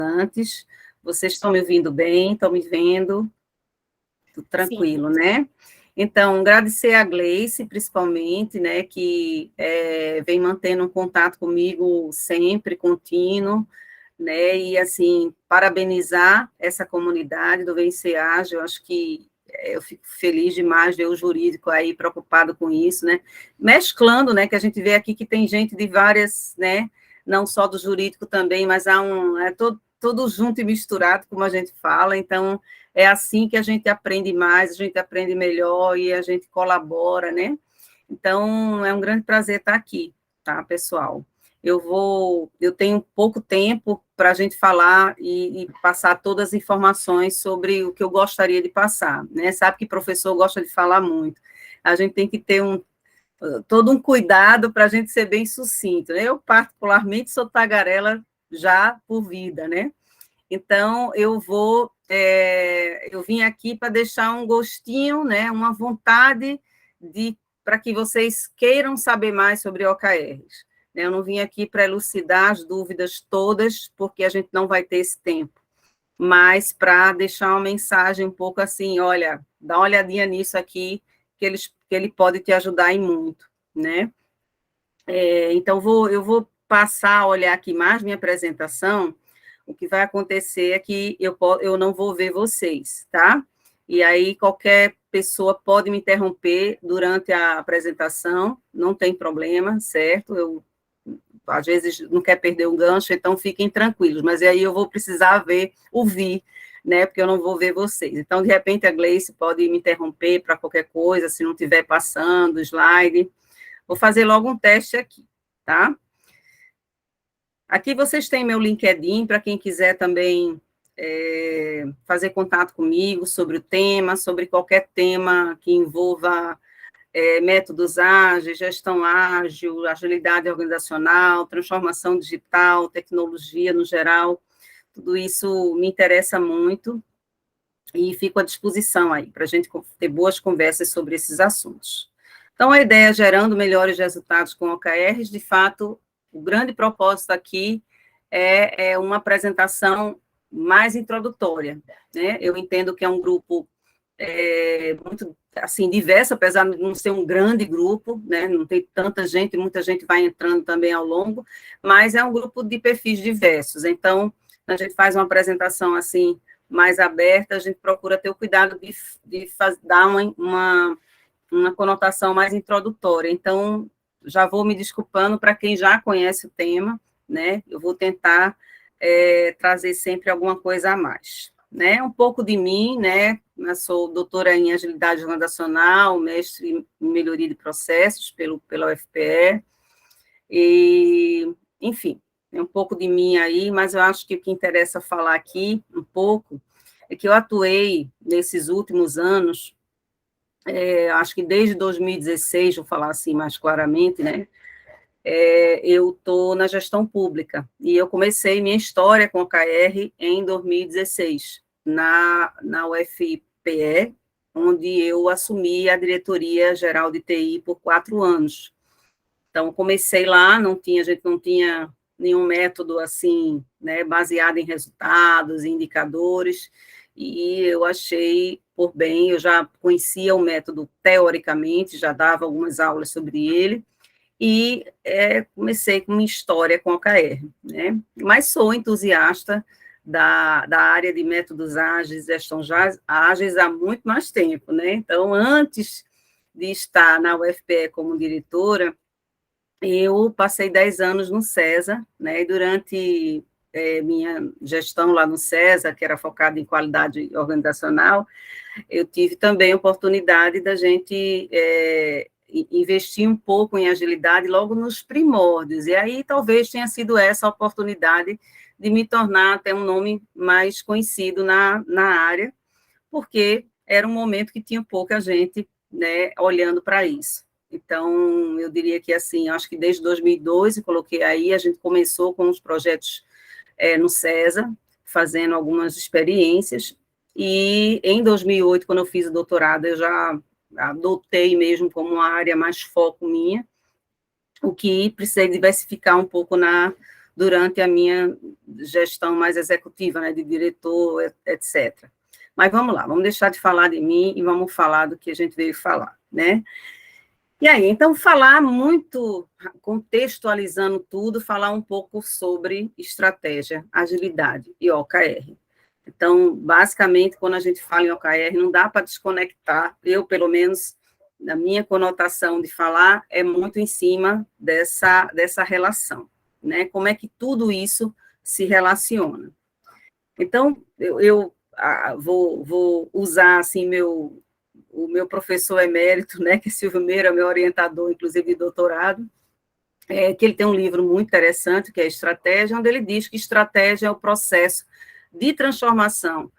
antes. Vocês estão me ouvindo bem? Estão me vendo? Tudo tranquilo, sim, né? Então, agradecer a Gleice, principalmente, né, que vem mantendo um contato comigo sempre, contínuo, né, e, assim, parabenizar essa comunidade do Vencer Ágil. Eu acho que eu fico feliz demais de ver o jurídico aí preocupado com isso, né, mesclando, né, que a gente vê aqui que tem gente de várias, né, não só do jurídico também, mas há todo junto e misturado, como a gente fala. Então, é assim que a gente aprende mais, a gente aprende melhor e a gente colabora, né? Então, é um grande prazer estar aqui, tá, pessoal? Eu tenho pouco tempo para a gente falar e passar todas as informações sobre o que eu gostaria de passar, né? Sabe que professor gosta de falar muito. A gente tem que ter todo um cuidado para a gente ser bem sucinto, né? Eu, particularmente, sou tagarela já por vida, né? Então, eu vim aqui para deixar um gostinho, né, uma vontade para que vocês queiram saber mais sobre OKRs. Eu não vim aqui para elucidar as dúvidas todas, porque a gente não vai ter esse tempo, mas para deixar uma mensagem um pouco assim, olha, dá uma olhadinha nisso aqui, que ele pode te ajudar em muito, né? Então, eu vou passar a olhar aqui mais minha apresentação. O que vai acontecer é que eu não vou ver vocês, tá? E aí, qualquer pessoa pode me interromper durante a apresentação, não tem problema, certo? Às vezes, não quer perder o gancho, então fiquem tranquilos, mas aí eu vou precisar ouvir, né? Porque eu não vou ver vocês. Então, de repente, a Gleice pode me interromper para qualquer coisa, se não estiver passando o slide. Vou fazer logo um teste aqui, tá? Aqui vocês têm meu LinkedIn, para quem quiser também fazer contato comigo sobre o tema, sobre qualquer tema que envolva métodos ágeis, gestão ágil, agilidade organizacional, transformação digital, tecnologia no geral. Tudo isso me interessa muito e fico à disposição aí, para a gente ter boas conversas sobre esses assuntos. Então, a ideia é gerando melhores resultados com OKRs, de fato, o grande propósito aqui é uma apresentação mais introdutória, né? Eu entendo que é um grupo muito, assim, diverso, apesar de não ser um grande grupo, né? Não tem tanta gente, muita gente vai entrando também ao longo, mas é um grupo de perfis diversos. Então, a gente faz uma apresentação, assim, mais aberta, a gente procura ter o cuidado de dar uma conotação mais introdutória. Então, já vou me desculpando para quem já conhece o tema, né? Eu vou tentar trazer sempre alguma coisa a mais, né? Um pouco de mim, né? Eu sou doutora em Agilidade Organizacional, mestre em Melhoria de Processos pela UFPE, e, enfim, é um pouco de mim aí, mas eu acho que o que interessa falar aqui, um pouco, é que eu atuei nesses últimos anos, acho que desde 2016, vou falar assim mais claramente, né? Eu estou na gestão pública, e eu comecei minha história com o OKR em 2016, na UFPE, onde eu assumi a diretoria geral de TI por 4 anos. Então, comecei lá, a gente não tinha nenhum método assim, né, baseado em resultados, em indicadores, e eu achei por bem, eu já conhecia o método teoricamente, já dava algumas aulas sobre ele, e comecei com minha história com o OKR, né? Mas sou entusiasta da área de métodos ágeis, gestão ágeis há muito mais tempo, né? Então, antes de estar na UFPE como diretora, eu passei 10 anos no CESA, né? E durante minha gestão lá no CESA, que era focada em qualidade organizacional, eu tive também a oportunidade da gente investir um pouco em agilidade logo nos primórdios, e aí talvez tenha sido essa a oportunidade de me tornar até um nome mais conhecido na área, porque era um momento que tinha pouca gente, né, olhando para isso. Então, eu diria que, assim, acho que desde 2012, coloquei aí, a gente começou com os projetos no CESA, fazendo algumas experiências, e em 2008, quando eu fiz o doutorado, eu já adotei mesmo como uma área mais foco minha, o que precisei diversificar um pouco durante a minha gestão mais executiva, né, de diretor, etc. Mas vamos lá, vamos deixar de falar de mim e vamos falar do que a gente veio falar, né? E aí, então, falar muito, contextualizando tudo, falar um pouco sobre estratégia, agilidade e OKR. Então, basicamente, quando a gente fala em OKR, não dá para desconectar, eu, pelo menos, na minha conotação de falar, é muito em cima dessa relação, né? Como é que tudo isso se relaciona. Então, eu vou usar, assim, o meu professor emérito, né, que é Silvio Meira, meu orientador, inclusive, de doutorado, que ele tem um livro muito interessante, que é Estratégia, onde ele diz que estratégia é o processo de transformação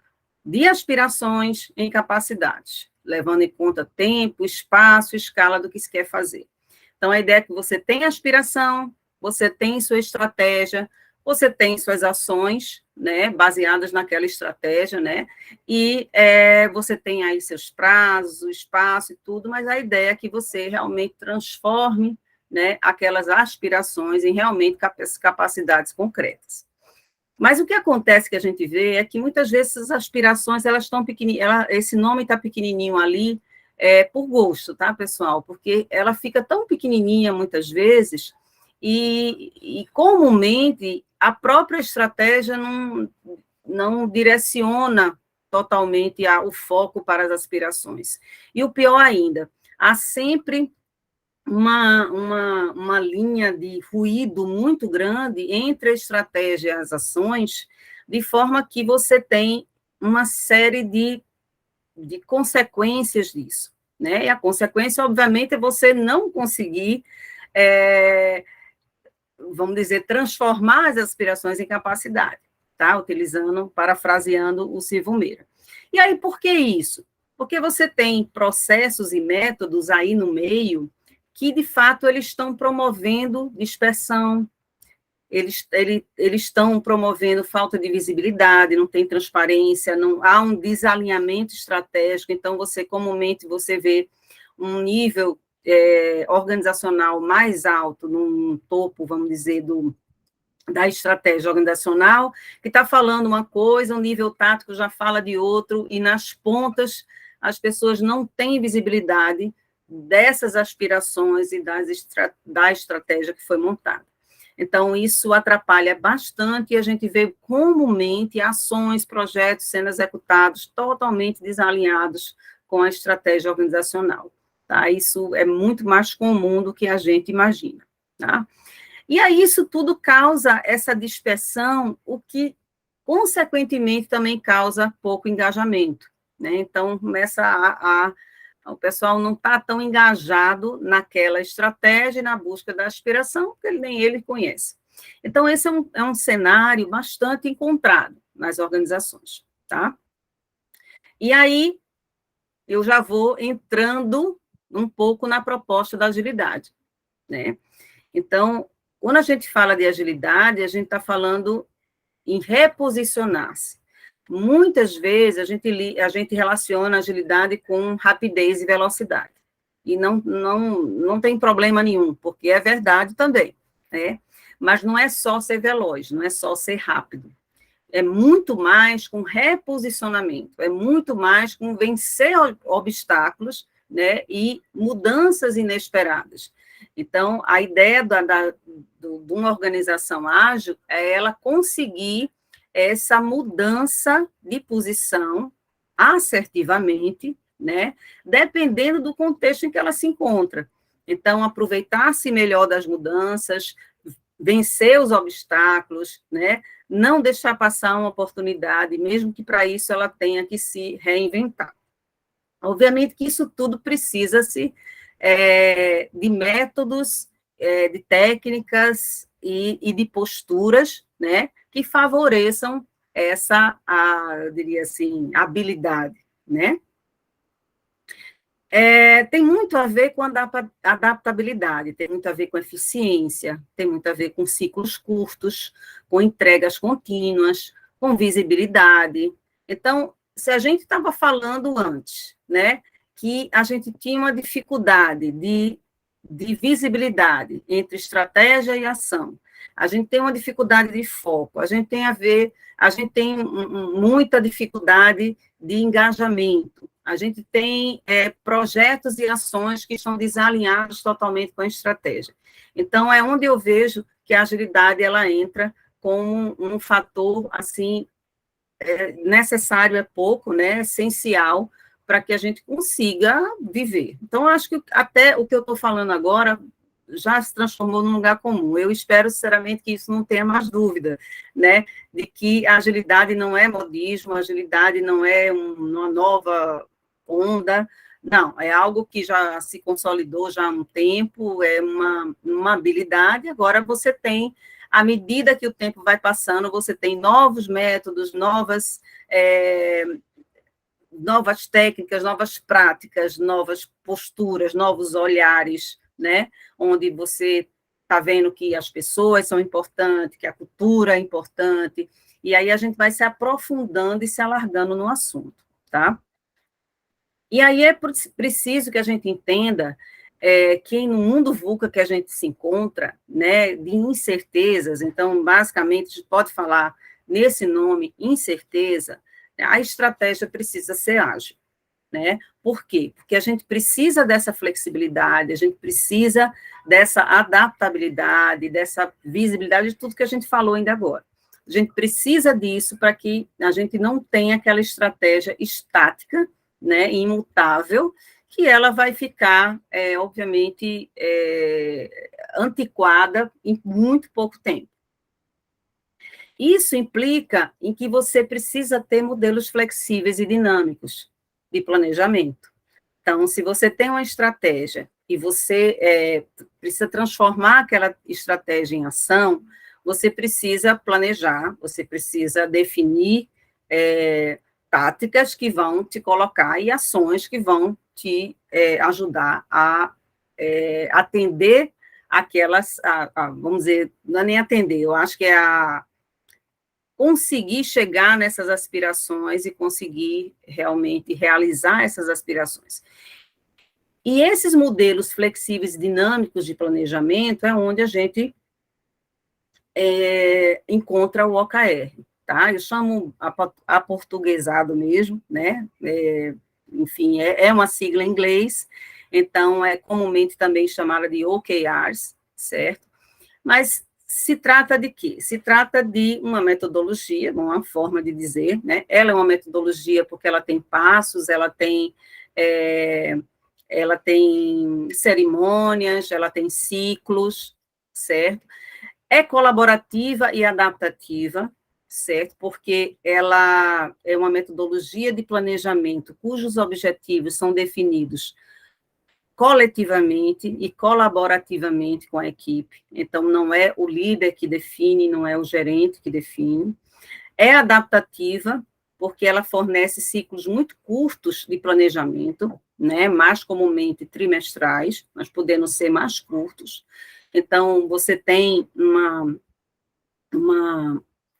de aspirações em capacidades, levando em conta tempo, espaço, escala do que se quer fazer. Então, a ideia é que você tem aspiração, você tem sua estratégia, você tem suas ações, né, baseadas naquela estratégia, né, e você tem aí seus prazos, o espaço e tudo, mas a ideia é que você realmente transforme, né, aquelas aspirações em realmente capacidades concretas. Mas o que acontece que a gente vê é que muitas vezes as aspirações, elas estão pequenininhas, esse nome está pequenininho ali, por gosto, tá, pessoal? Porque ela fica tão pequenininha muitas vezes e comumente a própria estratégia não direciona totalmente o foco para as aspirações. E o pior ainda, há sempre uma linha de ruído muito grande entre a estratégia e as ações, de forma que você tem uma série de consequências disso, né? E a consequência, obviamente, é você não conseguir, vamos dizer, transformar as aspirações em capacidade, tá? Parafraseando o Silvio Meira. E aí, por que isso? Porque você tem processos e métodos aí no meio que, de fato, eles estão promovendo dispersão, eles estão promovendo falta de visibilidade, não tem transparência, não há um desalinhamento estratégico, então, comumente, você vê um nível organizacional mais alto, num topo, vamos dizer, da estratégia organizacional, que está falando uma coisa, um nível tático já fala de outro, e nas pontas as pessoas não têm visibilidade dessas aspirações e da estratégia que foi montada. Então, isso atrapalha bastante e a gente vê comumente ações, projetos sendo executados totalmente desalinhados com a estratégia organizacional. Tá? Isso é muito mais comum do que a gente imagina. Tá? E aí isso tudo causa essa dispersão, o que, consequentemente, também causa pouco engajamento. Né? Então, começa o pessoal não está tão engajado naquela estratégia e na busca da aspiração, porque nem ele conhece. Então, esse é um cenário bastante encontrado nas organizações. Tá? E aí, eu já vou entrando um pouco na proposta da agilidade. Né? Então, quando a gente fala de agilidade, a gente está falando em reposicionar-se. Muitas vezes a gente relaciona agilidade com rapidez e velocidade. E não tem problema nenhum, porque é verdade também. Né? Mas não é só ser veloz, não é só ser rápido. É muito mais com reposicionamento, é muito mais com vencer obstáculos, né, e mudanças inesperadas. Então, a ideia de uma organização ágil é ela conseguir essa mudança de posição assertivamente, né, dependendo do contexto em que ela se encontra. Então, aproveitar-se melhor das mudanças, vencer os obstáculos, né, não deixar passar uma oportunidade, mesmo que para isso ela tenha que se reinventar. Obviamente que isso tudo precisa-se de métodos, de técnicas e de posturas, né, que favoreçam eu diria assim, habilidade, né? Tem muito a ver com adaptabilidade, tem muito a ver com eficiência, tem muito a ver com ciclos curtos, com entregas contínuas, com visibilidade. Então, se a gente estava falando antes, né, que a gente tinha uma dificuldade de visibilidade entre estratégia e ação, a gente tem uma dificuldade de foco, a gente tem muita dificuldade de engajamento, a gente tem projetos e ações que estão desalinhados totalmente com a estratégia. Então, é onde eu vejo que a agilidade, ela entra como um fator, assim, necessário é pouco, né, essencial, para que a gente consiga viver. Então, acho que até o que eu estou falando agora já se transformou num lugar comum. Eu espero, sinceramente, que isso não tenha mais dúvida, né, de que a agilidade não é modismo, a agilidade não é uma nova onda, não, é algo que já se consolidou já há um tempo, é uma habilidade, agora você tem, à medida que o tempo vai passando, você tem novos métodos, novas técnicas, novas práticas, novas posturas, novos olhares, né? Onde você está vendo que as pessoas são importantes, que a cultura é importante, e aí a gente vai se aprofundando e se alargando no assunto, tá? E aí é preciso que a gente entenda que no mundo VUCA que a gente se encontra, né, de incertezas, então, basicamente, a gente pode falar nesse nome, incerteza, a estratégia precisa ser ágil, né? Por quê? Porque a gente precisa dessa flexibilidade, a gente precisa dessa adaptabilidade, dessa visibilidade de tudo que a gente falou ainda agora. A gente precisa disso para que a gente não tenha aquela estratégia estática, né, imutável, que ela vai ficar, obviamente, antiquada em muito pouco tempo. Isso implica em que você precisa ter modelos flexíveis e dinâmicos de planejamento. Então, se você tem uma estratégia e você precisa transformar aquela estratégia em ação, você precisa planejar, você precisa definir táticas que vão te colocar e ações que vão te ajudar a atender aquelas, vamos dizer, não é nem atender, eu acho que é conseguir chegar nessas aspirações e conseguir realmente realizar essas aspirações. E esses modelos flexíveis e dinâmicos de planejamento é onde a gente encontra o OKR, tá? Eu chamo aportuguesado mesmo, né? Enfim, é uma sigla em inglês, então é comumente também chamada de OKRs, certo? Mas se trata de quê? Se trata de uma metodologia, uma forma de dizer, né? Ela é uma metodologia porque ela tem passos, ela tem cerimônias, ela tem ciclos, certo? É colaborativa e adaptativa, certo? Porque ela é uma metodologia de planejamento cujos objetivos são definidos coletivamente e colaborativamente com a equipe. Então, não é o líder que define, não é o gerente que define. É adaptativa, porque ela fornece ciclos muito curtos de planejamento, né, mais comumente trimestrais, mas podendo ser mais curtos. Então, você tem uma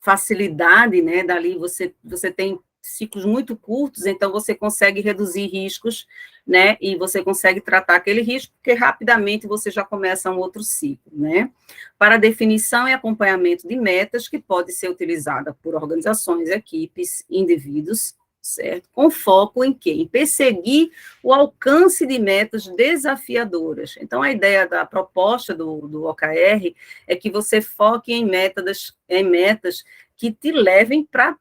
facilidade, né, dali você tem ciclos muito curtos, então você consegue reduzir riscos, né, e você consegue tratar aquele risco, porque rapidamente você já começa um outro ciclo, né. Para definição e acompanhamento de metas, que pode ser utilizada por organizações, equipes, indivíduos, certo? Com foco em quê? Em perseguir o alcance de metas desafiadoras. Então, a ideia da proposta do OKR é que você foque em metas que te levem para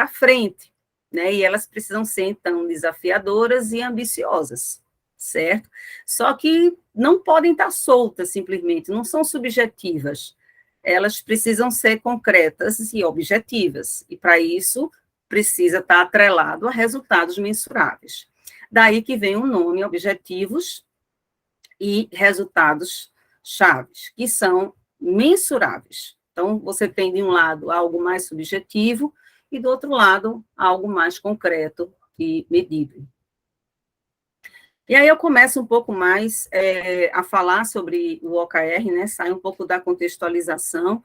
frente, né? E elas precisam ser, então, desafiadoras e ambiciosas, certo? Só que não podem estar soltas, simplesmente, não são subjetivas. Elas precisam ser concretas e objetivas, e para isso precisa estar atrelado a resultados mensuráveis. Daí que vem o nome objetivos e resultados chaves, que são mensuráveis. Então, você tem, de um lado, algo mais subjetivo, e, do outro lado, algo mais concreto e medível. E aí eu começo um pouco mais a falar sobre o OKR, né, sai um pouco da contextualização,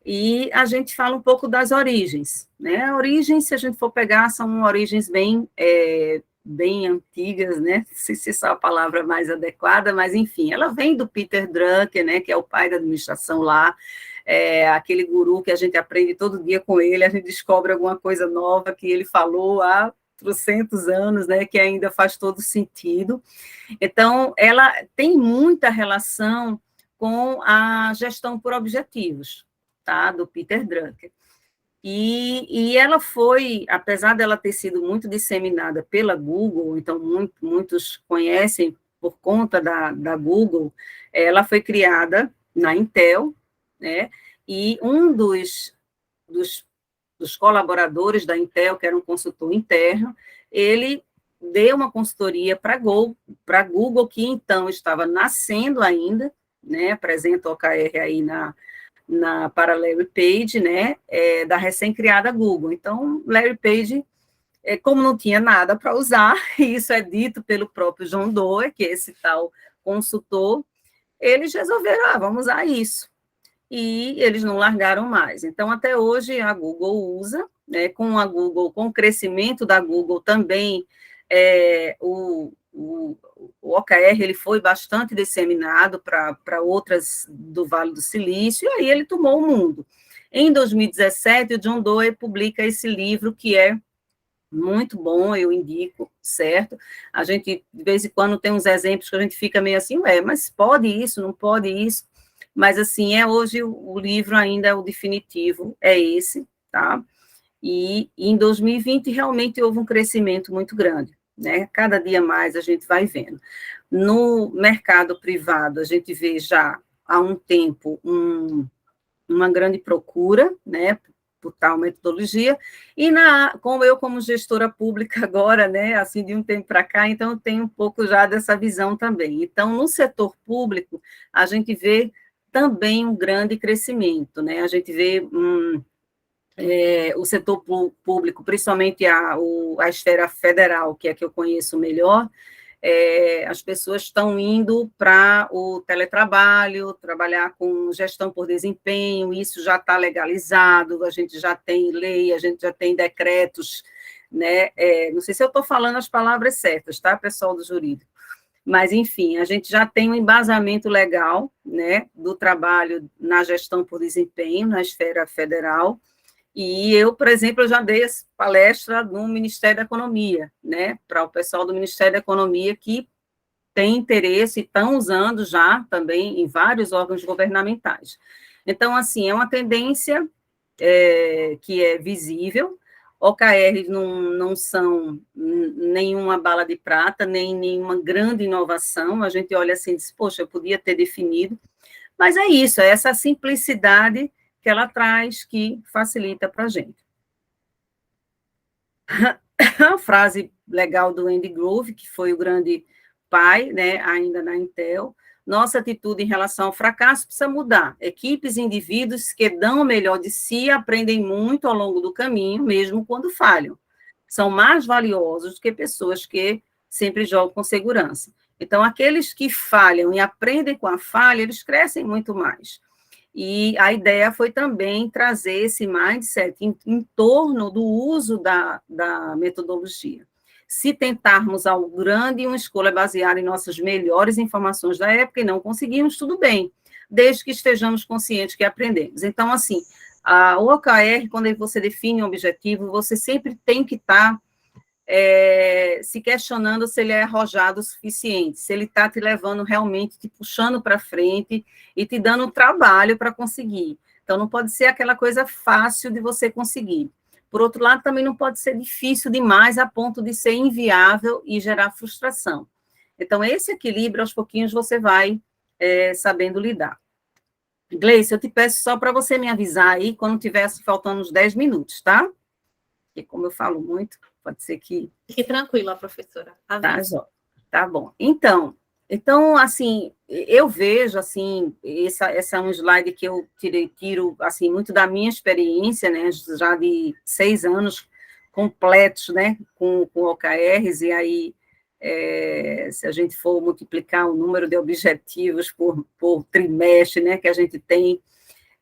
e a gente fala um pouco das origens, né, a origem, se a gente for pegar, são origens bem antigas, né, não sei se essa é a palavra mais adequada, mas enfim, ela vem do Peter Drucker, né, que é o pai da administração lá, aquele guru que a gente aprende todo dia com ele, a gente descobre alguma coisa nova que ele falou há trocentos anos, né, que ainda faz todo sentido. Então, ela tem muita relação com a gestão por objetivos, tá, do Peter Drucker. E ela foi, apesar dela ter sido muito disseminada pela Google, então muitos conhecem por conta da Google, ela foi criada na Intel, né, e um dos colaboradores da Intel, que era um consultor interno, ele deu uma consultoria para a Google, que então estava nascendo ainda, né, apresenta o OKR aí para Larry Page, né, da recém-criada Google. Então, Larry Page, como não tinha nada para usar, e isso é dito pelo próprio John Doerr, que é esse tal consultor, eles resolveram, vamos usar isso. E eles não largaram mais. Então, até hoje, a Google usa, né, com o crescimento da Google também, o OKR ele foi bastante disseminado para outras do Vale do Silício, e aí ele tomou o mundo. Em 2017, o John Doerr publica esse livro, que é muito bom, eu indico, certo? A gente, de vez em quando, tem uns exemplos que a gente fica meio assim, mas pode isso, não pode isso? Mas, assim, hoje o livro ainda é o definitivo, é esse, tá? E em 2020, realmente, houve um crescimento muito grande, né? Cada dia mais a gente vai vendo. No mercado privado, a gente vê já há um tempo uma grande procura, né, por tal metodologia, e como gestora pública agora, né, assim, de um tempo para cá, então eu tenho um pouco já dessa visão também. Então, no setor público, a gente vê também um grande crescimento, né, a gente vê o setor público, principalmente a esfera federal, que é a que eu conheço melhor, as pessoas estão indo para o teletrabalho, trabalhar com gestão por desempenho, isso já está legalizado, a gente já tem lei, a gente já tem decretos, né? Não sei se eu estou falando as palavras certas, tá, pessoal do jurídico? Mas, enfim, a gente já tem um embasamento legal, né, do trabalho na gestão por desempenho, na esfera federal, e eu, por exemplo, já dei palestra no Ministério da Economia, né, para o pessoal do Ministério da Economia que tem interesse e estão usando já também em vários órgãos governamentais. Então, assim, é uma tendência que é visível. OKRs não são nenhuma bala de prata, nem nenhuma grande inovação. A gente olha assim e diz, poxa, eu podia ter definido. Mas é isso, é essa simplicidade que ela traz, que facilita para a gente. A frase legal do Andy Grove, que foi o grande pai, né, ainda na Intel, nossa atitude em relação ao fracasso precisa mudar. Equipes e indivíduos que dão o melhor de si aprendem muito ao longo do caminho, mesmo quando falham. São mais valiosos do que pessoas que sempre jogam com segurança. Então, aqueles que falham e aprendem com a falha, eles crescem muito mais. E a ideia foi também trazer esse mindset em torno do uso da metodologia. Se tentarmos algo grande, uma escolha baseada em nossas melhores informações da época e não conseguimos, tudo bem, desde que estejamos conscientes que aprendemos. Então, assim, o OKR, quando você define um objetivo, você sempre tem que estar se questionando se ele é arrojado o suficiente, se ele está te levando realmente, te puxando para frente e te dando trabalho para conseguir. Então, não pode ser aquela coisa fácil de você conseguir. Por outro lado, também não pode ser difícil demais a ponto de ser inviável e gerar frustração. Então, esse equilíbrio, aos pouquinhos, você vai sabendo lidar. Gleice, eu te peço só para você me avisar aí quando tivesse faltando uns 10 minutos, tá? Porque, como eu falo muito, pode ser que... Fique tranquila, professora. Tá bom. Então, assim, eu vejo, assim, essa é um slide que eu tiro, assim, muito da minha experiência, né, já de 6 anos completos, né, com OKRs, e aí, se a gente for multiplicar o número de objetivos por trimestre, né, que a gente tem,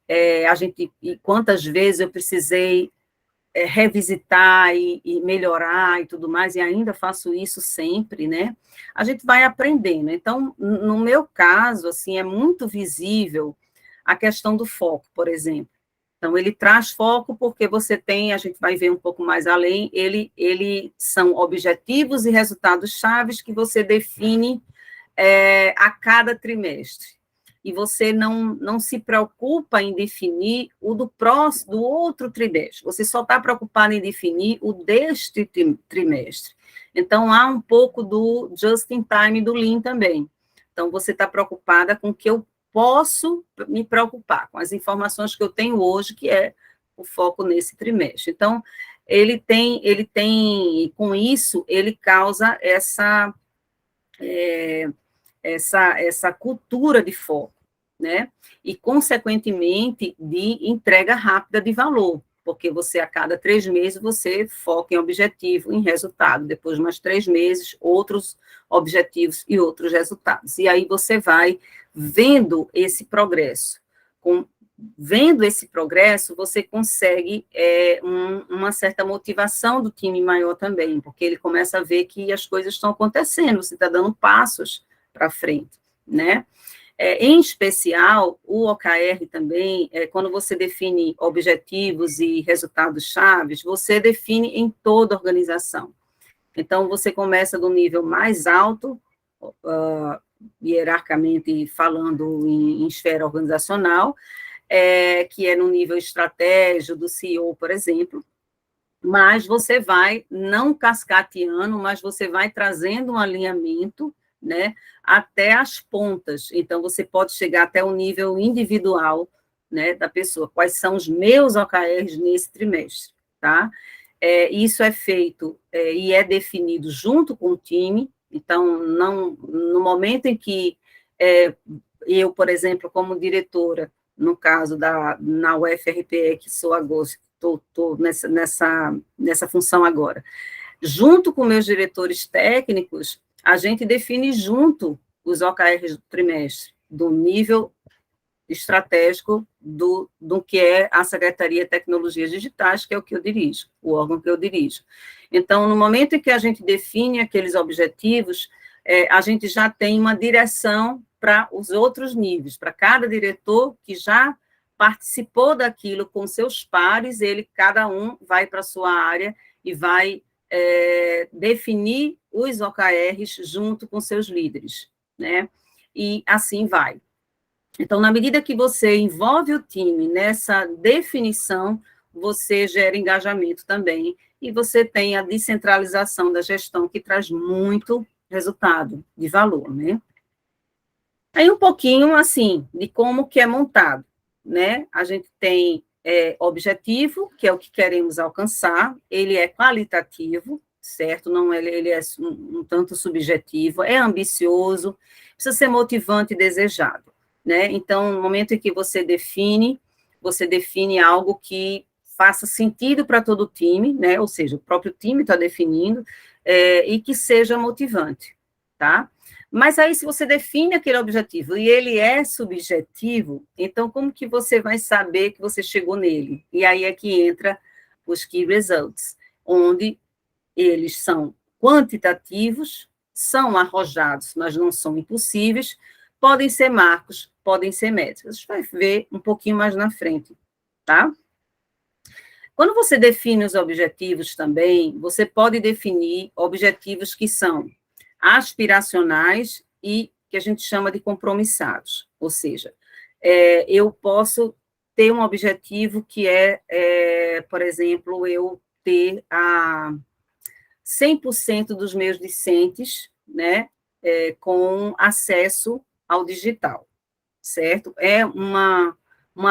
e quantas vezes eu precisei revisitar e melhorar e tudo mais, e ainda faço isso sempre, né? A gente vai aprendendo. Então, no meu caso, assim, é muito visível a questão do foco, por exemplo. Então, ele traz foco porque você tem, a gente vai ver um pouco mais além, ele são objetivos e resultados chaves que você define a cada trimestre. E você não se preocupa em definir o do próximo, do outro trimestre. Você só está preocupado em definir o deste trimestre. Então, há um pouco do just in time do Lean também. Então, você está preocupada com o que eu posso me preocupar, com as informações que eu tenho hoje, que é o foco nesse trimestre. Então, ele tem, com isso, ele causa essa cultura de foco, né? E, consequentemente, de entrega rápida de valor, porque você, a cada 3 meses, você foca em objetivo, em resultado, depois de mais 3 meses, outros objetivos e outros resultados. E aí você vai vendo esse progresso. Vendo esse progresso, você consegue uma certa motivação do time maior também, porque ele começa a ver que as coisas estão acontecendo, você está dando passos para frente, né? Em especial, o OKR também, quando você define objetivos e resultados chaves, você define em toda a organização. Então, você começa do nível mais alto, hierarquicamente falando em esfera organizacional, que é no nível estratégico do CEO, por exemplo, mas você vai, não cascateando, mas você vai trazendo um alinhamento, né, até as pontas. Então, você pode chegar até o nível individual, né, da pessoa. Quais são os meus OKRs nesse trimestre, tá? Isso é feito e é definido junto com o time. Então, no momento em que eu, por exemplo, como diretora, no caso na UFRPE, que sou agora, estou nessa função agora, junto com meus diretores técnicos, a gente define junto os OKRs do trimestre, do nível estratégico do que é a Secretaria de Tecnologias Digitais, que é o que eu dirijo, o órgão que eu dirijo. Então, no momento em que a gente define aqueles objetivos, a gente já tem uma direção para os outros níveis, para cada diretor que já participou daquilo com seus pares, cada um vai para a sua área e vai definir os OKRs junto com seus líderes, né? E assim vai. Então, na medida que você envolve o time nessa definição, você gera engajamento também, e você tem a descentralização da gestão, que traz muito resultado de valor, né? Aí um pouquinho, assim, de como que é montado, né? A gente tem objetivo, que é o que queremos alcançar, ele é qualitativo, certo? Não, ele é um tanto subjetivo, é ambicioso, precisa ser motivante e desejado, né? Então, no momento em que você define algo que faça sentido para todo o time, né? Ou seja, o próprio time está definindo, e que seja motivante, tá? Mas aí, se você define aquele objetivo e ele é subjetivo, então como que você vai saber que você chegou nele? E aí é que entra os key results, onde eles são quantitativos, são arrojados, mas não são impossíveis, podem ser marcos, podem ser métricas. A gente vai ver um pouquinho mais na frente, tá? Quando você define os objetivos também, você pode definir objetivos que são aspiracionais e que a gente chama de compromissados, ou seja, eu posso ter um objetivo que por exemplo, eu ter 100% dos meus discentes, né, com acesso ao digital, certo? É uma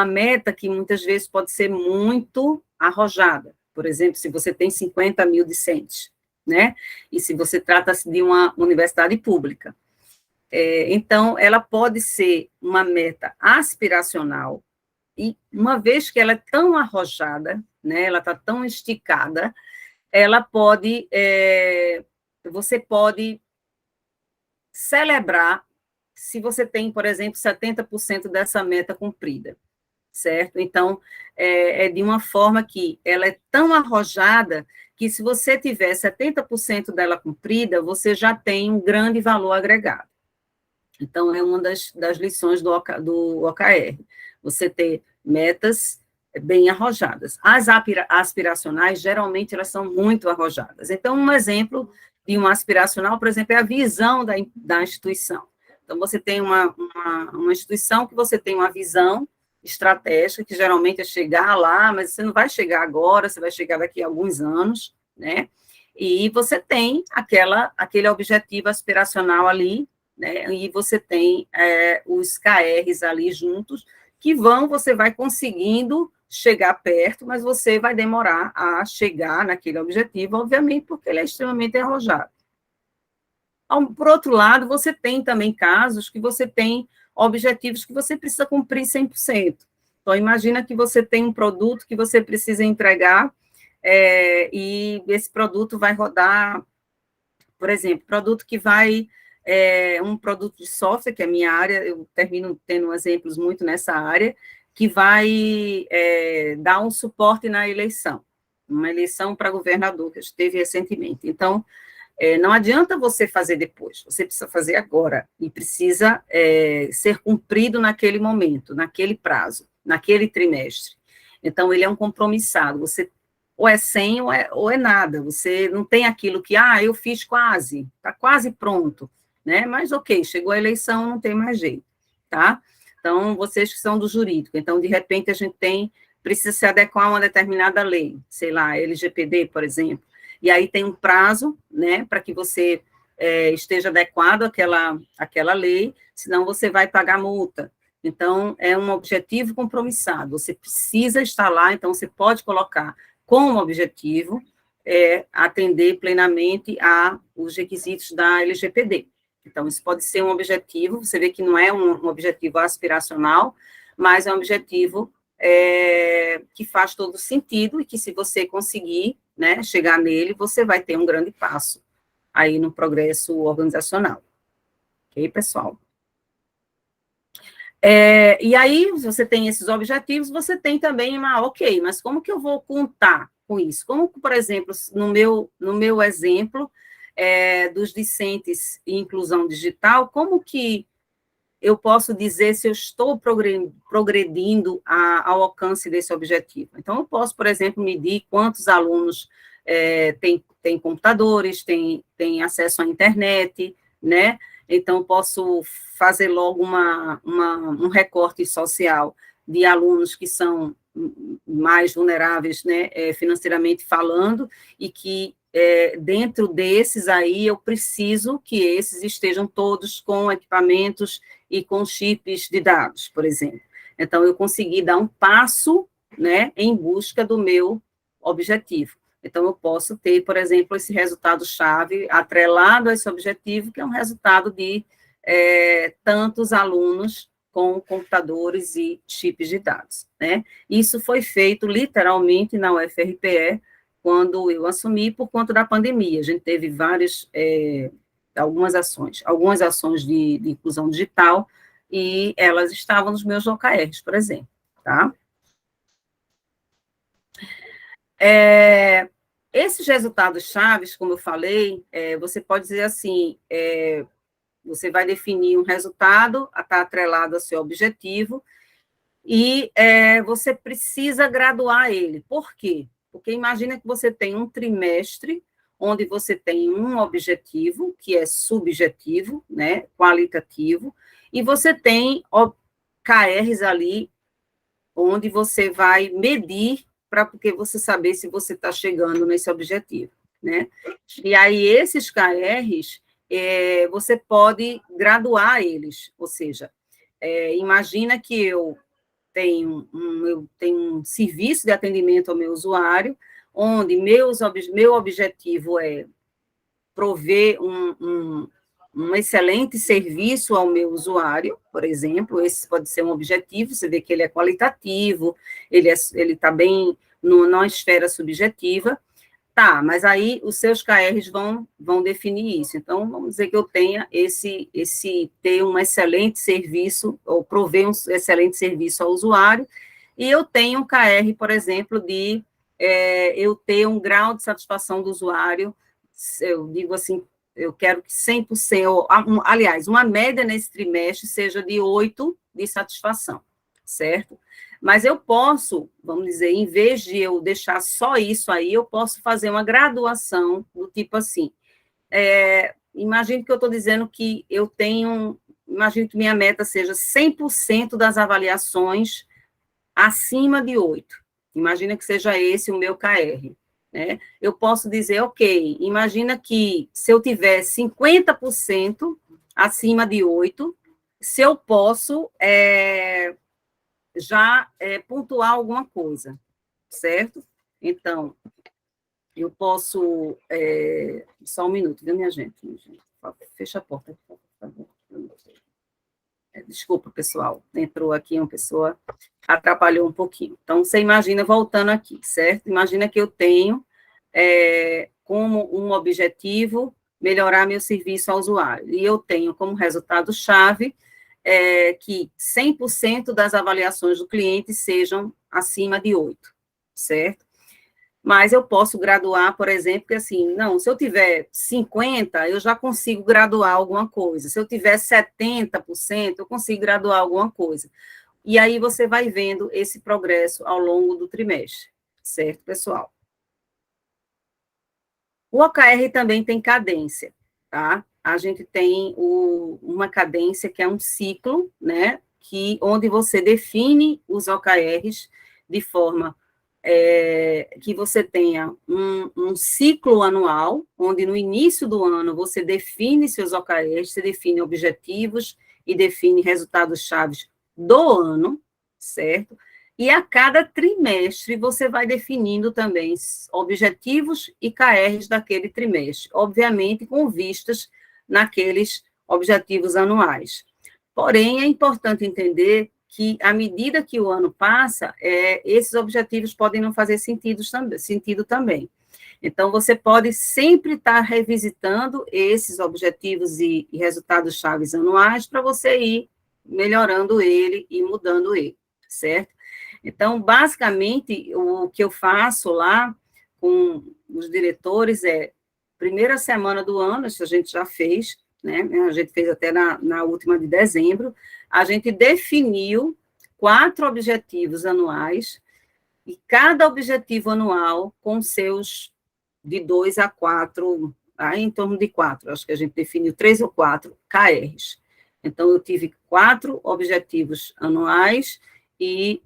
meta que muitas vezes pode ser muito arrojada, por exemplo, se você tem 50 mil discentes, né? E se você trata-se de uma universidade pública. Então, ela pode ser uma meta aspiracional, e uma vez que ela é tão arrojada, né, ela está tão esticada, ela pode, você pode celebrar se você tem, por exemplo, 70% dessa meta cumprida, certo? Então, de uma forma que ela é tão arrojada que se você tiver 70% dela cumprida, você já tem um grande valor agregado. Então, é uma das lições do OKR. você ter metas bem arrojadas. As aspiracionais, geralmente, elas são muito arrojadas. Então, um exemplo de uma aspiracional, por exemplo, é a visão da instituição. Então, você tem uma instituição que você tem uma visão estratégica, que geralmente é chegar lá, mas você não vai chegar agora, você vai chegar daqui a alguns anos, né? E você tem aquele objetivo aspiracional ali, né? E você tem os KRs ali juntos, que você vai conseguindo chegar perto, mas você vai demorar a chegar naquele objetivo, obviamente, porque ele é extremamente arrojado. Por outro lado, você tem também casos que você tem objetivos que você precisa cumprir 100%. Então, imagina que você tem um produto que você precisa entregar, e esse produto vai rodar, por exemplo, produto que vai, um produto de software, que é a minha área, eu termino tendo exemplos muito nessa área, que vai dar um suporte na eleição, uma eleição para governador, que a gente teve recentemente. Então, não adianta você fazer depois, você precisa fazer agora, e precisa ser cumprido naquele momento, naquele prazo, naquele trimestre. Então, ele é um compromissado, você ou é 100 ou é nada, você não tem aquilo que, eu fiz quase, está quase pronto, né? Mas, ok, chegou a eleição, não tem mais jeito, tá? Então, vocês que são do jurídico, então, de repente, a gente precisa se adequar a uma determinada lei, sei lá, LGPD, por exemplo, e aí tem um prazo, né, para que você esteja adequado àquela lei, senão você vai pagar multa. Então, é um objetivo compromissado, você precisa estar lá, então você pode colocar como objetivo atender plenamente aos requisitos da LGPD. Então, isso pode ser um objetivo, você vê que não é um objetivo aspiracional, mas é um objetivo que faz todo sentido e que, se você conseguir, né, chegar nele, você vai ter um grande passo aí no progresso organizacional. Ok, pessoal? E aí, você tem esses objetivos, você tem também ok, mas como que eu vou contar com isso? Como, por exemplo, no meu exemplo dos discentes em inclusão digital, como que eu posso dizer se eu estou progredindo ao alcance desse objetivo? Então, eu posso, por exemplo, medir quantos alunos têm computadores, têm acesso à internet, né? Então, posso fazer logo um recorte social de alunos que são mais vulneráveis, né, financeiramente falando, e que dentro desses aí eu preciso que esses estejam todos com equipamentos e com chips de dados, por exemplo. Então, eu consegui dar um passo, né, em busca do meu objetivo. Então, eu posso ter, por exemplo, esse resultado-chave atrelado a esse objetivo, que é um resultado de tantos alunos com computadores e chips de dados, né? Isso foi feito, literalmente, na UFRPE, quando eu assumi, por conta da pandemia. A gente teve algumas ações de inclusão digital, e elas estavam nos meus OKRs, por exemplo, tá? Esses resultados chaves, como eu falei, você pode dizer assim, você vai definir um resultado, está atrelado ao seu objetivo, e você precisa graduar ele. Por quê? Porque imagina que você tem um trimestre onde você tem um objetivo, que é subjetivo, né, qualitativo, e você tem KRs ali, onde você vai medir porque você saber se você está chegando nesse objetivo, né? E aí, esses KRs, você pode graduar eles, ou seja, imagina que eu tenho um serviço de atendimento ao meu usuário, onde meu objetivo é prover um excelente serviço ao meu usuário, por exemplo, esse pode ser um objetivo, você vê que ele é qualitativo, ele está bem na esfera subjetiva, tá, mas aí os seus KRs vão definir isso. Então, vamos dizer que eu tenha ter um excelente serviço, ou prover um excelente serviço ao usuário, e eu tenho um KR, por exemplo, de eu ter um grau de satisfação do usuário, eu digo assim, eu quero que 100%, aliás, uma média nesse trimestre seja de 8 de satisfação. certo? Mas eu posso, vamos dizer, em vez de eu deixar só isso aí, eu posso fazer uma graduação do tipo assim, imagine que eu estou dizendo que eu tenho, imagine que minha meta seja 100% das avaliações acima de 8. Imagina que seja esse o meu KR. Né? Eu posso dizer, ok, imagina que se eu tiver 50% acima de 8, se eu posso já pontuar alguma coisa, certo? Então, eu posso... só um minuto, viu, minha gente? Fecha a porta, por favor. Desculpa, pessoal, entrou aqui uma pessoa, atrapalhou um pouquinho. Então, você imagina, voltando aqui, certo? Imagina que eu tenho como um objetivo melhorar meu serviço ao usuário, e eu tenho como resultado-chave que 100% das avaliações do cliente sejam acima de 8, certo? Mas eu posso graduar, por exemplo, que assim, não, se eu tiver 50, eu já consigo graduar alguma coisa. Se eu tiver 70%, eu consigo graduar alguma coisa. E aí você vai vendo esse progresso ao longo do trimestre, certo, pessoal? O OKR também tem cadência, tá? A gente tem uma cadência que é um ciclo, né? Onde você define os OKRs de forma que você tenha um ciclo anual, onde no início do ano você define seus OKRs, você define objetivos e define resultados-chave do ano, certo? E a cada trimestre você vai definindo também objetivos e KRs daquele trimestre, obviamente com vistas naqueles objetivos anuais. Porém, é importante entender que, à medida que o ano passa, esses objetivos podem não fazer sentido também. Então, você pode sempre estar revisitando esses objetivos e resultados-chave anuais para você ir melhorando ele e mudando ele, certo? Então, basicamente, o que eu faço lá com os diretores primeira semana do ano, isso a gente já fez, né? A gente fez até na última de dezembro, a gente definiu 4 objetivos anuais, e cada objetivo anual com seus de 2 a 4, em torno de 4, acho que a gente definiu 3 ou 4 KRs. Então, eu tive 4 objetivos anuais e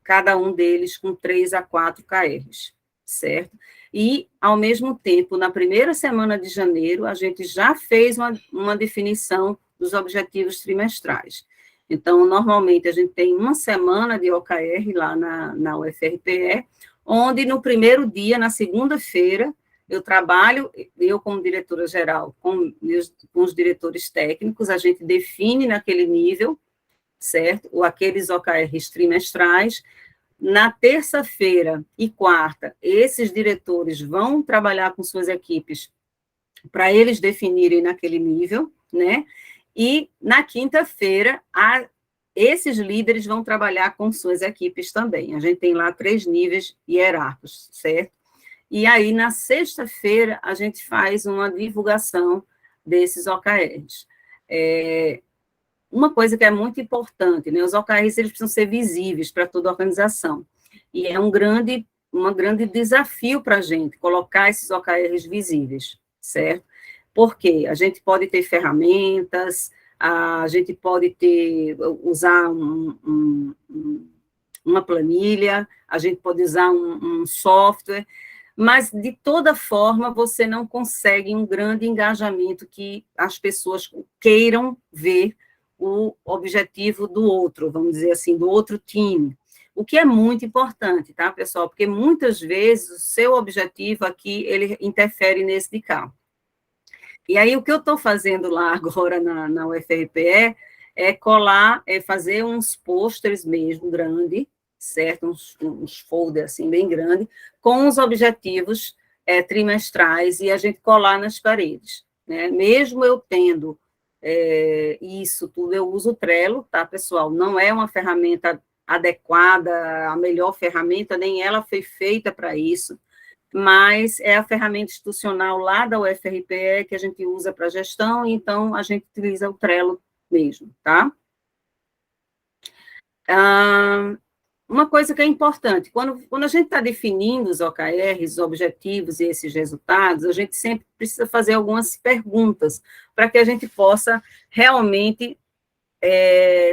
cada um deles com 3 a 4 KRs, certo? E, ao mesmo tempo, na primeira semana de janeiro, a gente já fez uma definição dos objetivos trimestrais. Então, normalmente, a gente tem uma semana de OKR lá na UFRPE, onde no primeiro dia, na segunda-feira, eu trabalho, eu como diretora-geral, com os diretores técnicos, a gente define naquele nível, certo? Ou aqueles OKRs trimestrais. Na terça-feira e quarta, esses diretores vão trabalhar com suas equipes para eles definirem naquele nível, né? E na quinta-feira, esses líderes vão trabalhar com suas equipes também. A gente tem lá 3 níveis hierárquicos, certo? E aí, na sexta-feira, a gente faz uma divulgação desses OKRs. Uma coisa que é muito importante, né? Os OKRs eles precisam ser visíveis para toda a organização. E é um grande desafio para a gente colocar esses OKRs visíveis, certo? Porque a gente pode ter ferramentas, a gente pode usar uma planilha, a gente pode usar um software, mas, de toda forma, você não consegue um grande engajamento que as pessoas queiram ver o objetivo do outro, vamos dizer assim, do outro time. O que é muito importante, tá, pessoal? Porque, muitas vezes, o seu objetivo aqui, ele interfere nesse de cá. E aí, o que eu estou fazendo lá agora na UFRPE é colar, fazer uns pôsteres mesmo, grande, certo? Uns folders, assim, bem grande, com os objetivos trimestrais e a gente colar nas paredes, né? Mesmo eu tendo isso tudo, eu uso o Trello, tá, pessoal? Não é uma ferramenta adequada, a melhor ferramenta, nem ela foi feita para isso, mas é a ferramenta institucional lá da UFRPE que a gente usa para gestão, então a gente utiliza o Trello mesmo, tá? Uma coisa que é importante, quando a gente está definindo os OKRs, os objetivos e esses resultados, a gente sempre precisa fazer algumas perguntas para que a gente possa realmente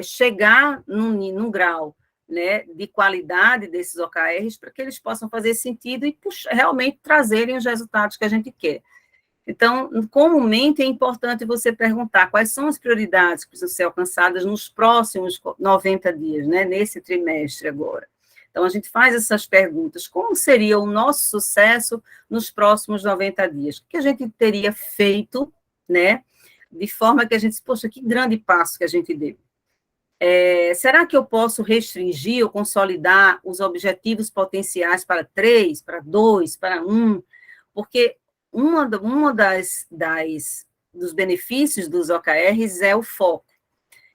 chegar num grau, né, de qualidade desses OKRs, para que eles possam fazer sentido e realmente trazerem os resultados que a gente quer. Então, comumente é importante você perguntar quais são as prioridades que precisam ser alcançadas nos próximos 90 dias, né, nesse trimestre agora. Então, a gente faz essas perguntas. Como seria o nosso sucesso nos próximos 90 dias? O que a gente teria feito, né, de forma que a gente, poxa, que grande passo que a gente deu. Será que eu posso restringir ou consolidar os objetivos potenciais para 3, para 2, para 1? Porque uma dos benefícios dos OKRs é o foco.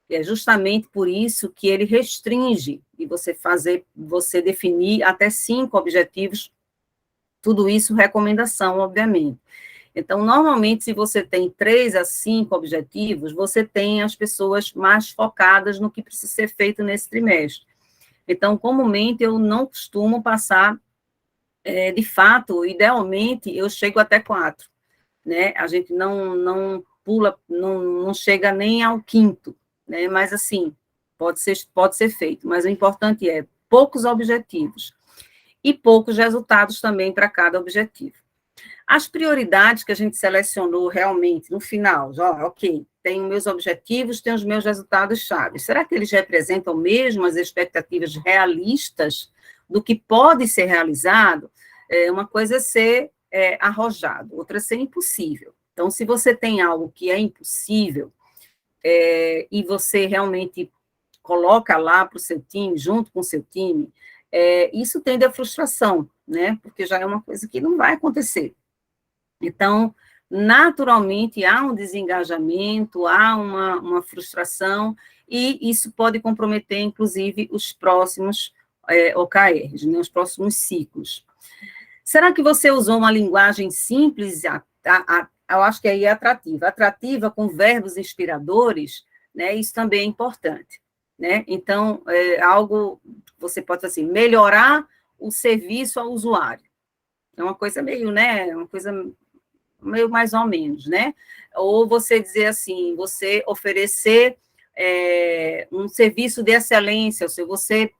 E é justamente por isso que ele restringe e você definir até 5 objetivos, tudo isso recomendação, obviamente. Então, normalmente, se você tem 3 a 5 objetivos, você tem as pessoas mais focadas no que precisa ser feito nesse trimestre. Então, comumente, eu não costumo passar, de fato, idealmente, eu chego até 4, né? A gente não pula, não chega nem ao 5º, né? Mas, assim, pode ser feito. Mas o importante é poucos objetivos e poucos resultados também para cada objetivo. As prioridades que a gente selecionou realmente no final, ok, tenho meus objetivos, tenho os meus resultados-chave. Será que eles representam mesmo as expectativas realistas do que pode ser realizado? Uma coisa é ser arrojado, outra é ser impossível. Então, se você tem algo que é impossível, e você realmente coloca lá para o seu time, junto com o seu time, isso tende à frustração, né? Porque já é uma coisa que não vai acontecer. Então, naturalmente, há um desengajamento, há uma frustração, e isso pode comprometer, inclusive, os próximos OKRs, né, os próximos ciclos. Será que você usou uma linguagem simples, eu acho que aí é atrativa com verbos inspiradores, né, isso também é importante, né? Então, algo, você pode assim, melhorar o serviço ao usuário. É uma coisa meio, né, uma coisa meio mais ou menos, né? Ou você dizer assim, você oferecer um serviço de excelência, ou seja, você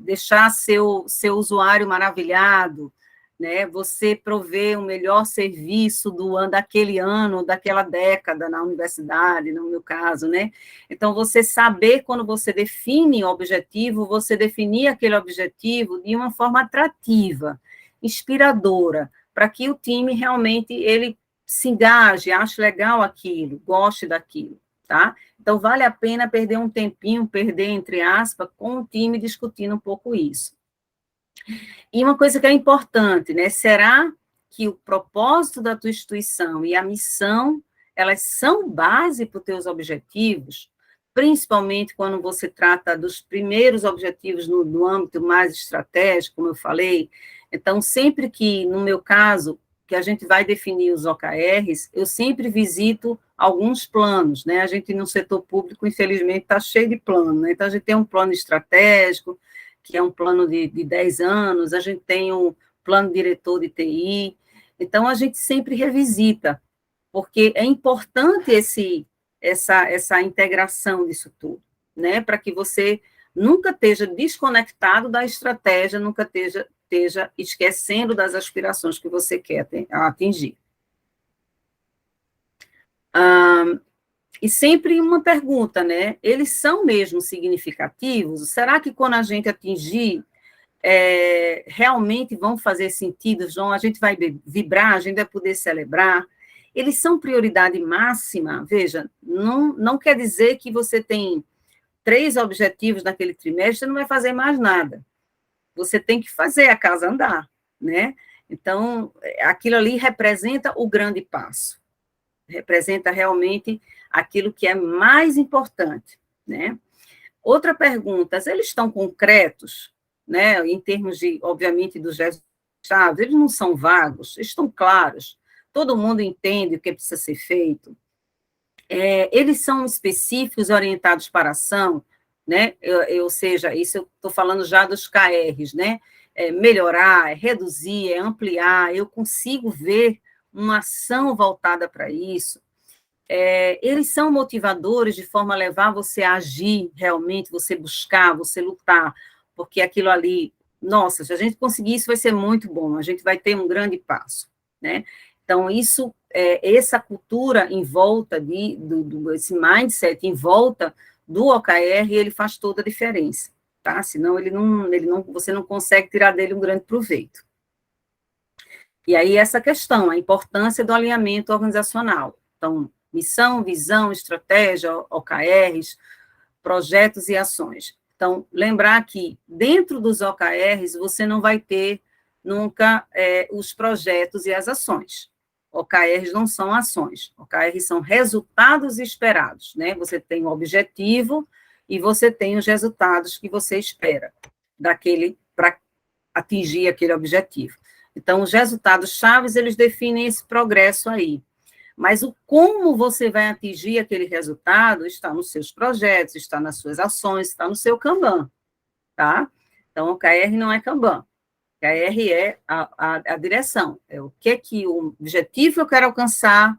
deixar seu usuário maravilhado, né? Você prover um melhor serviço daquele ano, daquela década na universidade, no meu caso, né? Então, você saber, quando você define o objetivo, você definir aquele objetivo de uma forma atrativa, inspiradora, para que o time realmente ele se engaje, ache legal aquilo, goste daquilo, tá? Então, vale a pena perder um tempinho, perder, entre aspas, com o time discutindo um pouco isso. E uma coisa que é importante, né? Será que o propósito da tua instituição e a missão, elas são base para os teus objetivos? Principalmente quando você trata dos primeiros objetivos no âmbito mais estratégico, como eu falei. Então, sempre que, no meu caso, que a gente vai definir os OKRs, eu sempre visito alguns planos, né? A gente, no setor público, infelizmente, está cheio de plano, né? Então, a gente tem um plano estratégico, que é um plano de 10 anos, a gente tem um plano diretor de TI, então, a gente sempre revisita, porque é importante essa integração disso tudo, né? Para que você nunca esteja desconectado da estratégia, nunca esteja esquecendo das aspirações que você quer atingir. E sempre uma pergunta, né? Eles são mesmo significativos? Será que quando a gente atingir, realmente vão fazer sentido? A gente vai vibrar, a gente vai poder celebrar? Eles são prioridade máxima? Veja, não quer dizer que você tem 3 objetivos naquele trimestre, você não vai fazer mais nada. Você tem que fazer a casa andar, né? Então, aquilo ali representa o grande passo. Representa realmente aquilo que é mais importante, né? Outra pergunta, eles estão concretos, né? Em termos de, obviamente, dos resultados, eles não são vagos, estão claros, todo mundo entende o que precisa ser feito. Eles são específicos, orientados para a ação, né? Ou seja, isso eu estou falando já dos KRs, né? Melhorar, reduzir, ampliar, eu consigo ver uma ação voltada para isso. Eles são motivadores de forma a levar você a agir realmente, você buscar, você lutar, porque aquilo ali, nossa, se a gente conseguir isso vai ser muito bom, a gente vai ter um grande passo, né? Então, isso, essa cultura em volta, esse mindset em volta do OKR, ele faz toda a diferença, tá? Senão você não consegue tirar dele um grande proveito. E aí, essa questão, a importância do alinhamento organizacional. Então, missão, visão, estratégia, OKRs, projetos e ações. Então, lembrar que dentro dos OKRs, você não vai ter nunca os projetos e as ações. OKRs não são ações, OKRs são resultados esperados, né? Você tem o objetivo e você tem os resultados que você espera para atingir aquele objetivo. Então, os resultados chaves, eles definem esse progresso aí. Mas o como você vai atingir aquele resultado está nos seus projetos, está nas suas ações, está no seu Kanban, tá? Então, o KR não é Kanban. KR é a direção, é o objetivo que eu quero alcançar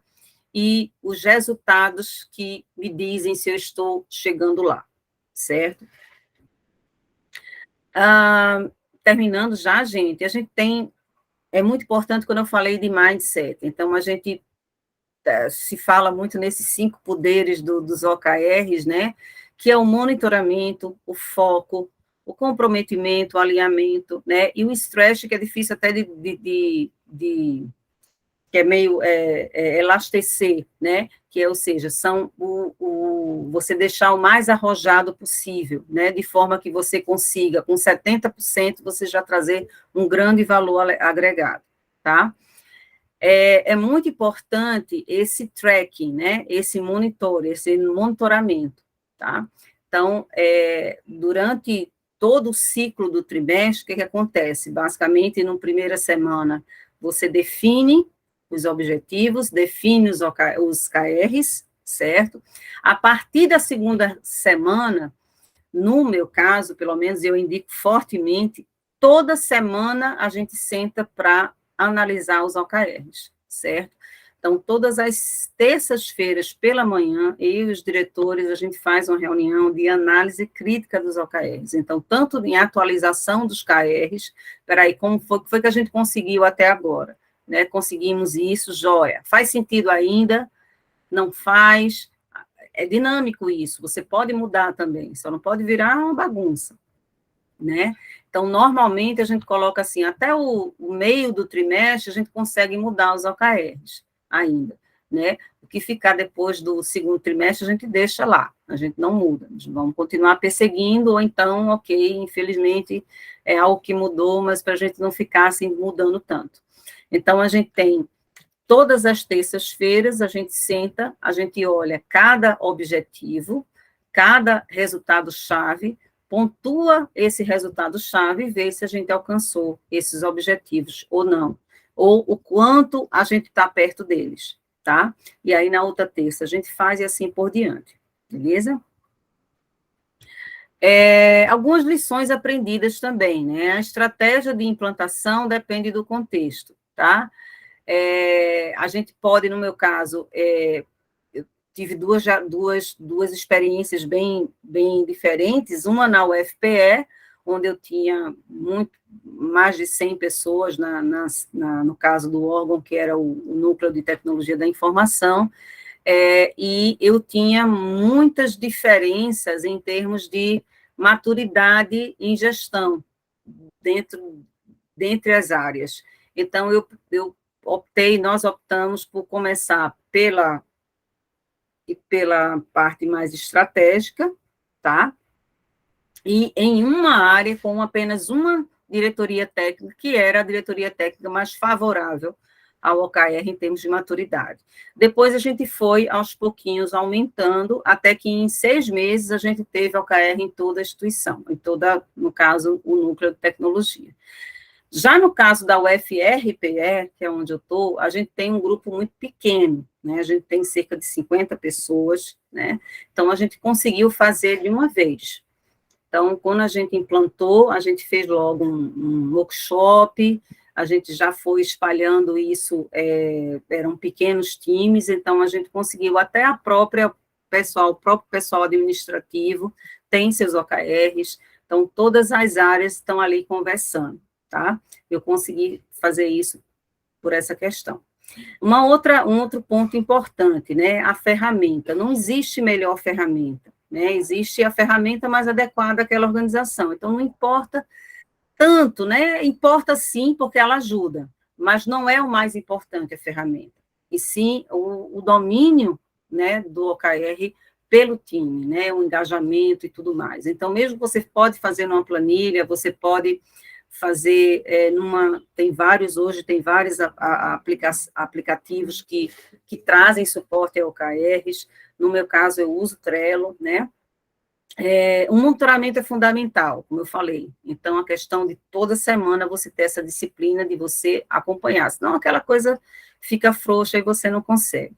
e os resultados que me dizem se eu estou chegando lá, certo? Terminando já, gente, é muito importante quando eu falei de mindset, então a gente se fala muito nesses 5 poderes dos OKRs, né, que é o monitoramento, o foco, o comprometimento, o alinhamento, né, e o stretch, que é difícil até que é meio elastecer, né, ou seja, são você deixar o mais arrojado possível, né, de forma que você consiga, com 70%, você já trazer um grande valor agregado, tá? É muito importante esse tracking, né, esse monitoramento, tá? Então, durante todo o ciclo do trimestre, o que acontece? Basicamente, na primeira semana, você define os objetivos, define os KRs, certo? A partir da segunda semana, no meu caso, pelo menos eu indico fortemente, toda semana a gente senta para analisar os OKRs, certo? Então, todas as terças-feiras pela manhã, eu e os diretores, a gente faz uma reunião de análise crítica dos OKRs. Então, tanto em atualização dos KRs, como foi que a gente conseguiu até agora? Né? Conseguimos isso, joia. Faz sentido ainda? Não faz? É dinâmico isso, você pode mudar também, só não pode virar uma bagunça, né? Então, normalmente, a gente coloca assim, até o meio do trimestre, a gente consegue mudar os OKRs ainda, né? O que ficar depois do segundo trimestre, a gente deixa lá, a gente não muda, vamos continuar perseguindo, ou então, ok, infelizmente, é algo que mudou, mas para a gente não ficar assim, mudando tanto. Então, a gente tem todas as terças-feiras, a gente senta, a gente olha cada objetivo, cada resultado-chave, pontua esse resultado-chave e vê se a gente alcançou esses objetivos ou não, ou o quanto a gente está perto deles, tá? E aí, na outra terça, a gente faz e assim por diante, beleza? Algumas lições aprendidas também, né? A estratégia de implantação depende do contexto, tá? A gente pode, no meu caso, eu tive duas experiências bem diferentes, uma na UFPE, onde eu tinha mais de 100 pessoas, no caso do órgão, que era o Núcleo de Tecnologia da Informação, e eu tinha muitas diferenças em termos de maturidade em gestão, dentre as áreas. Então, nós optamos por começar pela parte mais estratégica, tá? E em uma área com apenas uma diretoria técnica, que era a diretoria técnica mais favorável ao OKR em termos de maturidade. Depois a gente foi, aos pouquinhos, aumentando, até que em 6 meses a gente teve OKR em toda a instituição, no caso, o núcleo de tecnologia. Já no caso da UFRPE, que é onde eu estou, a gente tem um grupo muito pequeno, né? A gente tem cerca de 50 pessoas, né? Então, a gente conseguiu fazer de uma vez. Então, quando a gente implantou, a gente fez logo um workshop, a gente já foi espalhando isso, eram pequenos times, então a gente conseguiu até o próprio pessoal administrativo tem seus OKRs, então todas as áreas estão ali conversando, tá? Eu consegui fazer isso por essa questão. Um outro ponto importante, né, a ferramenta. Não existe melhor ferramenta, né? Existe a ferramenta mais adequada àquela organização. Então, não importa tanto, né? Importa sim, porque ela ajuda, mas não é o mais importante a ferramenta, e sim o domínio, né, do OKR pelo time, né, o engajamento e tudo mais. Então, mesmo você pode fazer numa planilha, você pode fazer hoje tem vários aplicativos que trazem suporte a OKRs, no meu caso eu uso Trello, né, o monitoramento é fundamental, como eu falei. Então, a questão de toda semana você ter essa disciplina de você acompanhar, senão aquela coisa fica frouxa e você não consegue.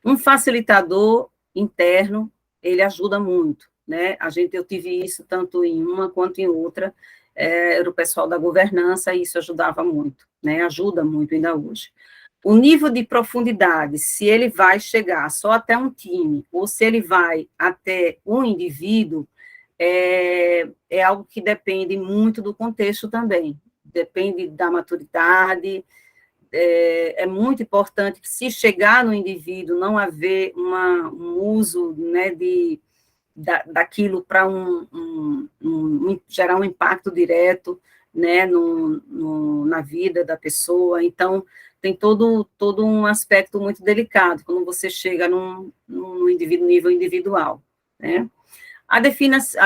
Um facilitador interno, ele ajuda muito, né? Eu tive isso tanto em uma quanto em outra, era o pessoal da governança, e isso ajudava muito, né? Ajuda muito ainda hoje. O nível de profundidade, se ele vai chegar só até um time, ou se ele vai até um indivíduo, é algo que depende muito do contexto também, depende da maturidade, é muito importante que, se chegar no indivíduo, não haver um uso, né, daquilo para gerar um impacto direto, né, na vida da pessoa. Então, tem todo um aspecto muito delicado quando você chega num nível individual, né? A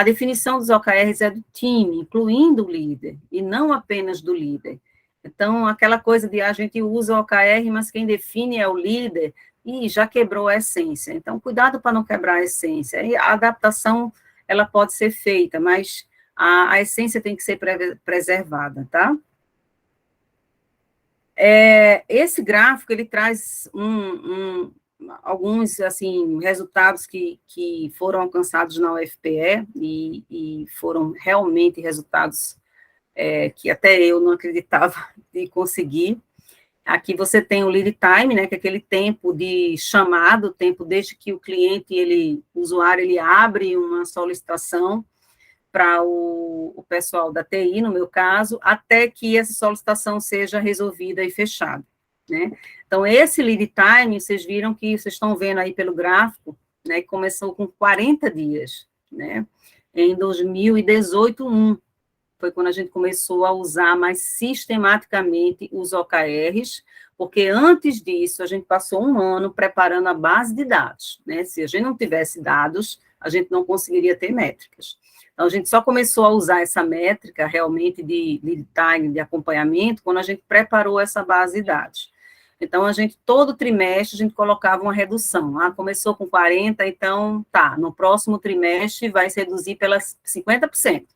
definição dos OKRs é do time, incluindo o líder, e não apenas do líder. Então, aquela coisa de a gente usa o OKR, mas quem define é o líder, e já quebrou a essência. Então, cuidado para não quebrar a essência. E a adaptação, ela pode ser feita, mas a essência tem que ser preservada, tá? Esse gráfico, ele traz alguns, assim, resultados que foram alcançados na UFPE, e foram realmente resultados que até eu não acreditava de conseguir. Aqui você tem o lead time, né, que é aquele tempo de chamado, tempo desde que o o usuário, ele abre uma solicitação para o pessoal da TI, no meu caso, até que essa solicitação seja resolvida e fechada, né? Então, esse lead time, vocês viram que, vocês estão vendo aí pelo gráfico, né, que começou com 40 dias, né? Em 2018, foi quando a gente começou a usar mais sistematicamente os OKRs, porque antes disso, a gente passou um ano preparando a base de dados, né? Se a gente não tivesse dados, a gente não conseguiria ter métricas. Então, a gente só começou a usar essa métrica, realmente, de lead time, de acompanhamento, quando a gente preparou essa base de dados. Então, todo trimestre, a gente colocava uma redução. Começou com 40, então, no próximo trimestre vai se reduzir pelas 50%.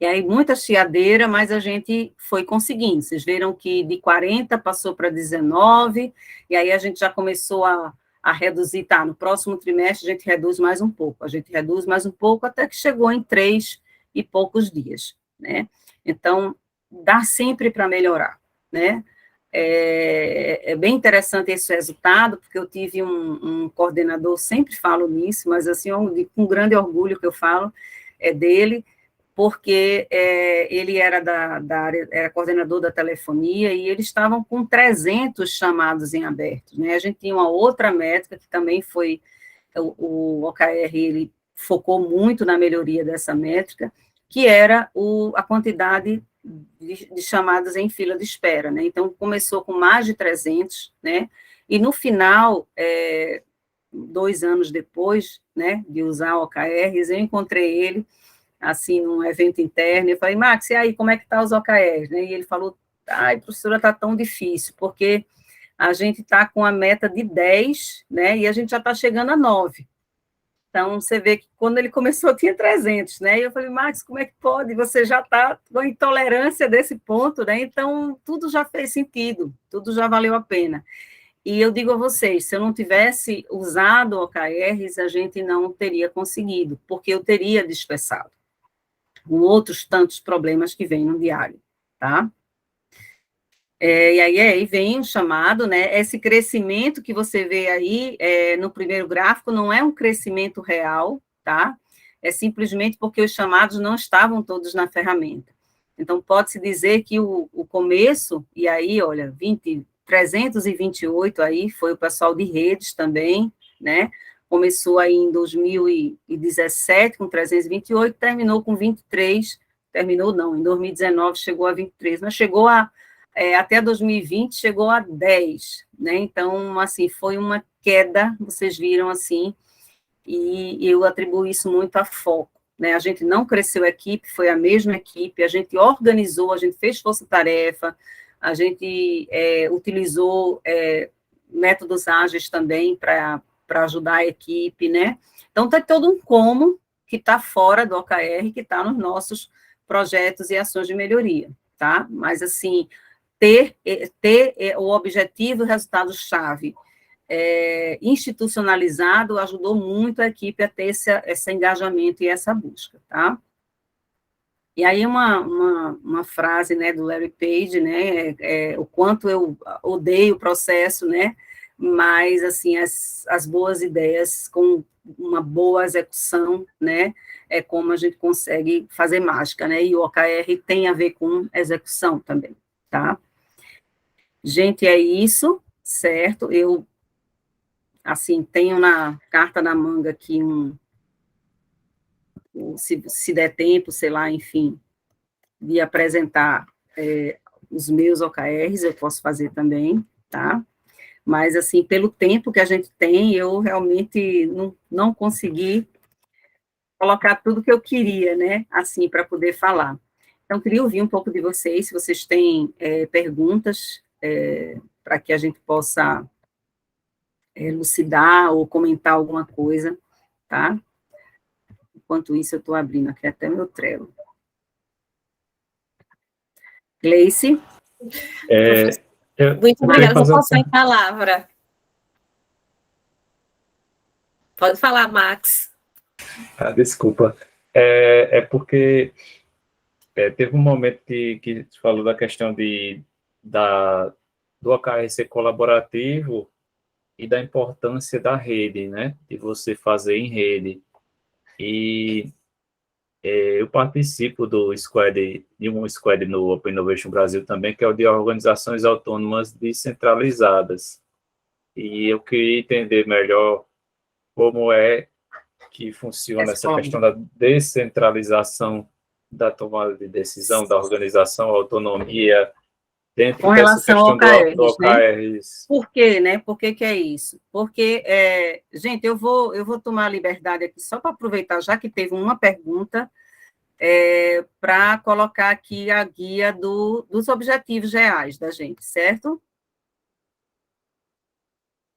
E aí, muita chiadeira, mas a gente foi conseguindo. Vocês viram que de 40 passou para 19, e aí a gente já começou a reduzir, no próximo trimestre a gente reduz mais um pouco, até que chegou em 3 e poucos dias, né? Então, dá sempre para melhorar, né? É bem interessante esse resultado, porque eu tive um coordenador, sempre falo nisso, mas assim, com grande orgulho que eu falo, dele, porque ele era da área, era coordenador da telefonia, e eles estavam com 300 chamados em aberto, né? A gente tinha uma outra métrica, que também foi, o OKR, ele focou muito na melhoria dessa métrica, que era a quantidade de chamadas em fila de espera, né? Então, começou com mais de 300, né? E no final, 2 anos depois, né, de usar OKRs, eu encontrei ele, assim, num evento interno, eu falei, Max, e aí, como é que tá os OKRs, né? E ele falou, professora, tá tão difícil, porque a gente está com a meta de 10, né, e a gente já está chegando a 9. Então, você vê que quando ele começou, tinha 300, né, e eu falei, Max, como é que pode? Você já está com a intolerância desse ponto, né, então, tudo já fez sentido, tudo já valeu a pena. E eu digo a vocês, se eu não tivesse usado OKRs, a gente não teria conseguido, porque eu teria dispersado. com outros tantos problemas que vêm no diário, tá? E aí vem o chamado, né? Esse crescimento que você vê aí no primeiro gráfico não é um crescimento real, tá? É simplesmente porque os chamados não estavam todos na ferramenta. Então, pode-se dizer que o começo, e aí, olha, 328 aí, foi o pessoal de redes também, né? Começou aí em 2017 com 328, terminou com 23, terminou não, em 2019 chegou a 23, mas chegou até 2020 chegou a 10, né? Então, assim, foi uma queda, vocês viram assim, e eu atribuo isso muito a foco, né? A gente não cresceu a equipe, foi a mesma equipe, a gente organizou, a gente fez força-tarefa, a gente utilizou métodos ágeis também para ajudar a equipe, né? Então, tem todo um como que está fora do OKR, que está nos nossos projetos e ações de melhoria, tá? Mas, assim, ter o objetivo e o resultado-chave institucionalizado ajudou muito a equipe a ter esse engajamento e essa busca, tá? E aí uma frase, né, do Larry Page, né, o quanto eu odeio o processo, né, mas, assim, as boas ideias com uma boa execução, né, é como a gente consegue fazer mágica, né, e o OKR tem a ver com execução também, tá? Gente, é isso, certo? Eu, assim, tenho na carta na manga aqui se der tempo, sei lá, enfim, de apresentar os meus OKRs, eu posso fazer também, tá? Mas, assim, pelo tempo que a gente tem, eu realmente não consegui colocar tudo que eu queria, né, assim, para poder falar. Então, queria ouvir um pouco de vocês, se vocês têm perguntas, para que a gente possa elucidar ou comentar alguma coisa, tá? Enquanto isso, eu estou abrindo aqui até meu Trello. Gleice? Muito obrigada, vou passar em palavra. Pode falar, Max. Desculpa. Porque teve um momento que você falou da questão do OKR ser colaborativo e da importância da rede, né? De você fazer em rede. E eu participo de um squad no Open Innovation Brasil também, que é o de organizações autônomas descentralizadas. E eu queria entender melhor como é que funciona essa questão da descentralização da tomada de decisão, da organização, autonomia, dentro com dessa relação questão do OKRs, OKRs. Por quê, né? Por que é isso? Porque, gente, eu vou tomar a liberdade aqui, só para aproveitar, já que teve uma pergunta, para colocar aqui a guia dos objetivos reais da gente, certo?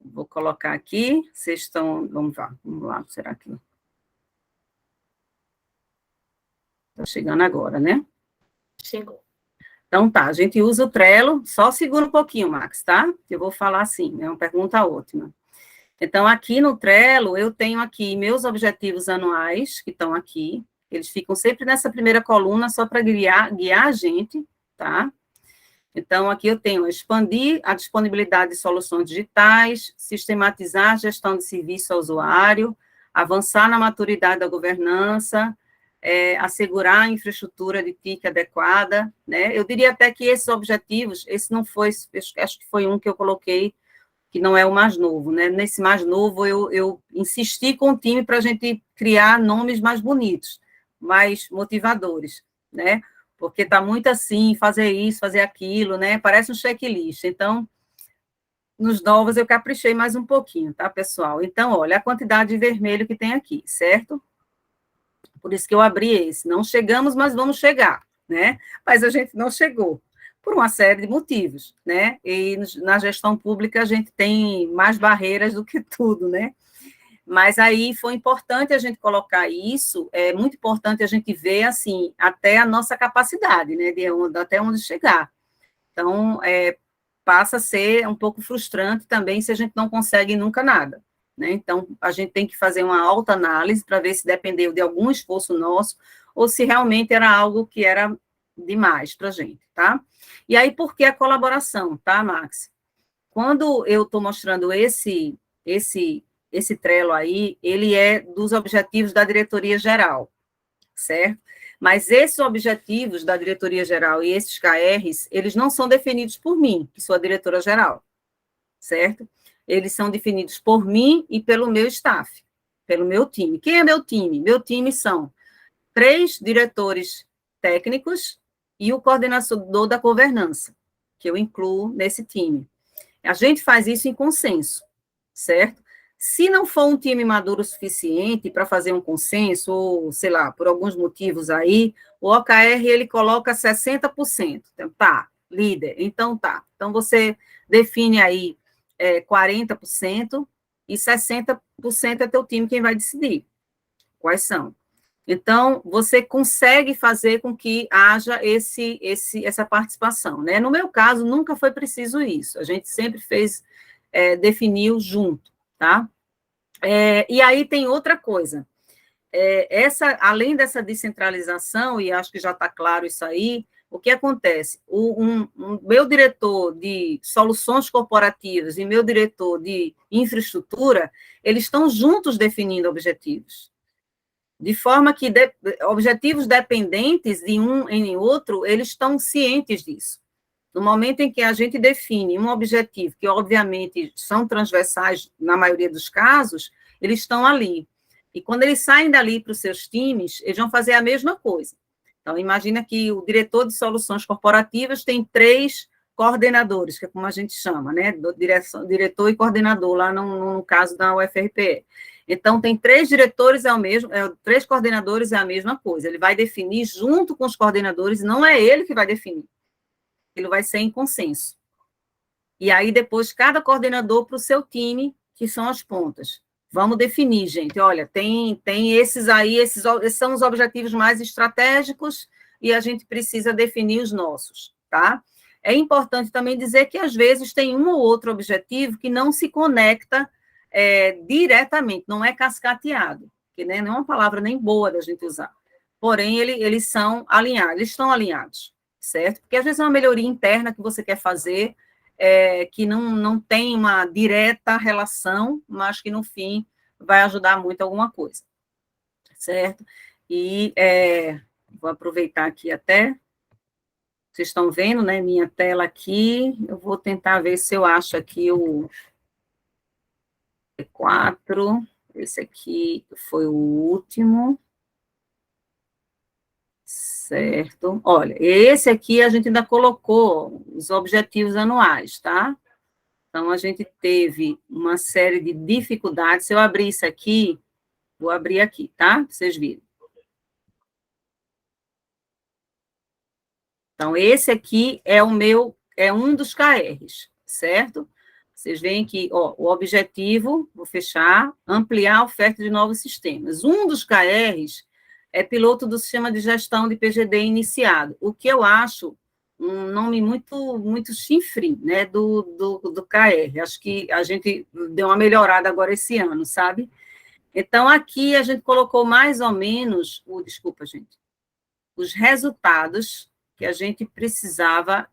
Vou colocar aqui, vocês estão... Vamos lá, será que... Está chegando agora, né? Chegou. Então, tá, a gente usa o Trello, só segura um pouquinho, Max, tá? Eu vou falar assim, é uma pergunta ótima. Então, aqui no Trello, eu tenho aqui meus objetivos anuais, que estão aqui, eles ficam sempre nessa primeira coluna, só para guiar a gente, tá? Então, aqui eu tenho expandir a disponibilidade de soluções digitais, sistematizar a gestão de serviço ao usuário, avançar na maturidade da governança, assegurar a infraestrutura de TIC adequada, né? Eu diria até que esses objetivos, esse não foi, acho que foi um que eu coloquei, que não é o mais novo, né? Nesse mais novo, eu insisti com o time para a gente criar nomes mais bonitos, mais motivadores, né? Porque está muito assim, fazer isso, fazer aquilo, né? Parece um checklist. Então, nos novos eu caprichei mais um pouquinho, tá, pessoal? Então, olha a quantidade de vermelho que tem aqui, certo? Por isso que eu abri esse. Não chegamos, mas vamos chegar, né? Mas a gente não chegou, por uma série de motivos, né? E na gestão pública a gente tem mais barreiras do que tudo, né? Mas aí foi importante a gente colocar isso, é muito importante a gente ver, assim, até a nossa capacidade, né? Até onde chegar. Então, passa a ser um pouco frustrante também se a gente não consegue nunca nada, né? Então, a gente tem que fazer uma autoanálise para ver se dependeu de algum esforço nosso ou se realmente era algo que era demais para a gente, tá? E aí, por que a colaboração, tá, Max? Quando eu estou mostrando esse Trello aí, ele é dos objetivos da diretoria geral, certo? Mas esses objetivos da diretoria geral e esses KRs, eles não são definidos por mim, que sou a diretora geral, certo? Eles são definidos por mim e pelo meu staff, pelo meu time. Quem é meu time? Meu time são 3 diretores técnicos e o coordenador da governança, que eu incluo nesse time. A gente faz isso em consenso, certo? Se não for um time maduro o suficiente para fazer um consenso, ou, sei lá, por alguns motivos aí, o OKR, ele coloca 60%. Então, tá, líder, então tá. Então, você define aí 40% e 60% é teu time quem vai decidir quais são. Então, você consegue fazer com que haja essa participação, né? No meu caso, nunca foi preciso isso. A gente sempre definiu junto, tá? E aí tem outra coisa. Além dessa descentralização, e acho que já está claro isso aí, o que acontece? Meu diretor de soluções corporativas e meu diretor de infraestrutura, eles estão juntos definindo objetivos. De forma que objetivos dependentes de um em outro, eles estão cientes disso. No momento em que a gente define um objetivo, que obviamente são transversais na maioria dos casos, eles estão ali. E quando eles saem dali para os seus times, eles vão fazer a mesma coisa. Então, imagina que o diretor de soluções corporativas tem 3 coordenadores, que é como a gente chama, né? Diretor e coordenador, lá no caso da UFRPE. Então, tem 3 diretores, 3 coordenadores é a mesma coisa. Ele vai definir junto com os coordenadores, não é ele que vai definir. Ele vai ser em consenso. E aí, depois, cada coordenador para o seu time, que são as pontas. Vamos definir, gente. Olha, tem esses aí, esses são os objetivos mais estratégicos e a gente precisa definir os nossos, tá? É importante também dizer que, às vezes, tem um ou outro objetivo que não se conecta diretamente, não é cascateado, que não é uma palavra nem boa da gente usar. Porém, eles são alinhados, eles estão alinhados, certo? Porque, às vezes, é uma melhoria interna que você quer fazer, que não tem uma direta relação, mas que, no fim, vai ajudar muito alguma coisa, certo? E vou aproveitar aqui até, vocês estão vendo, né, minha tela aqui, eu vou tentar ver se eu acho aqui o E4, esse aqui foi o último, certo? Olha, esse aqui a gente ainda colocou os objetivos anuais, tá? Então, a gente teve uma série de dificuldades. Se eu abrir isso aqui, vou abrir aqui, tá? Para vocês verem. Então, esse aqui é um dos KRs, certo? Vocês veem que, o objetivo, vou fechar, ampliar a oferta de novos sistemas. Um dos KRs é piloto do sistema de gestão de PGD iniciado, o que eu acho um nome muito chinfrim, né, do KR. Acho que a gente deu uma melhorada agora esse ano, sabe? Então, aqui a gente colocou mais ou menos, desculpa, gente, os resultados que a gente precisava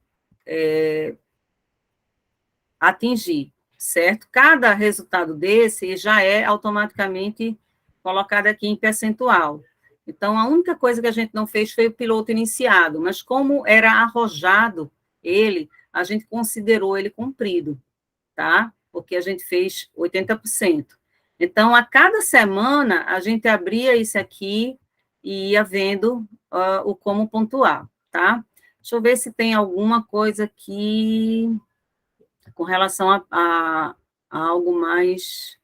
atingir, certo? Cada resultado desse já é automaticamente colocado aqui em percentual. Então, a única coisa que a gente não fez foi o piloto iniciado, mas como era arrojado ele, a gente considerou ele cumprido, tá? Porque a gente fez 80%. Então, a cada semana, a gente abria isso aqui e ia vendo o como pontuar, tá? Deixa eu ver se tem alguma coisa aqui com relação a algo mais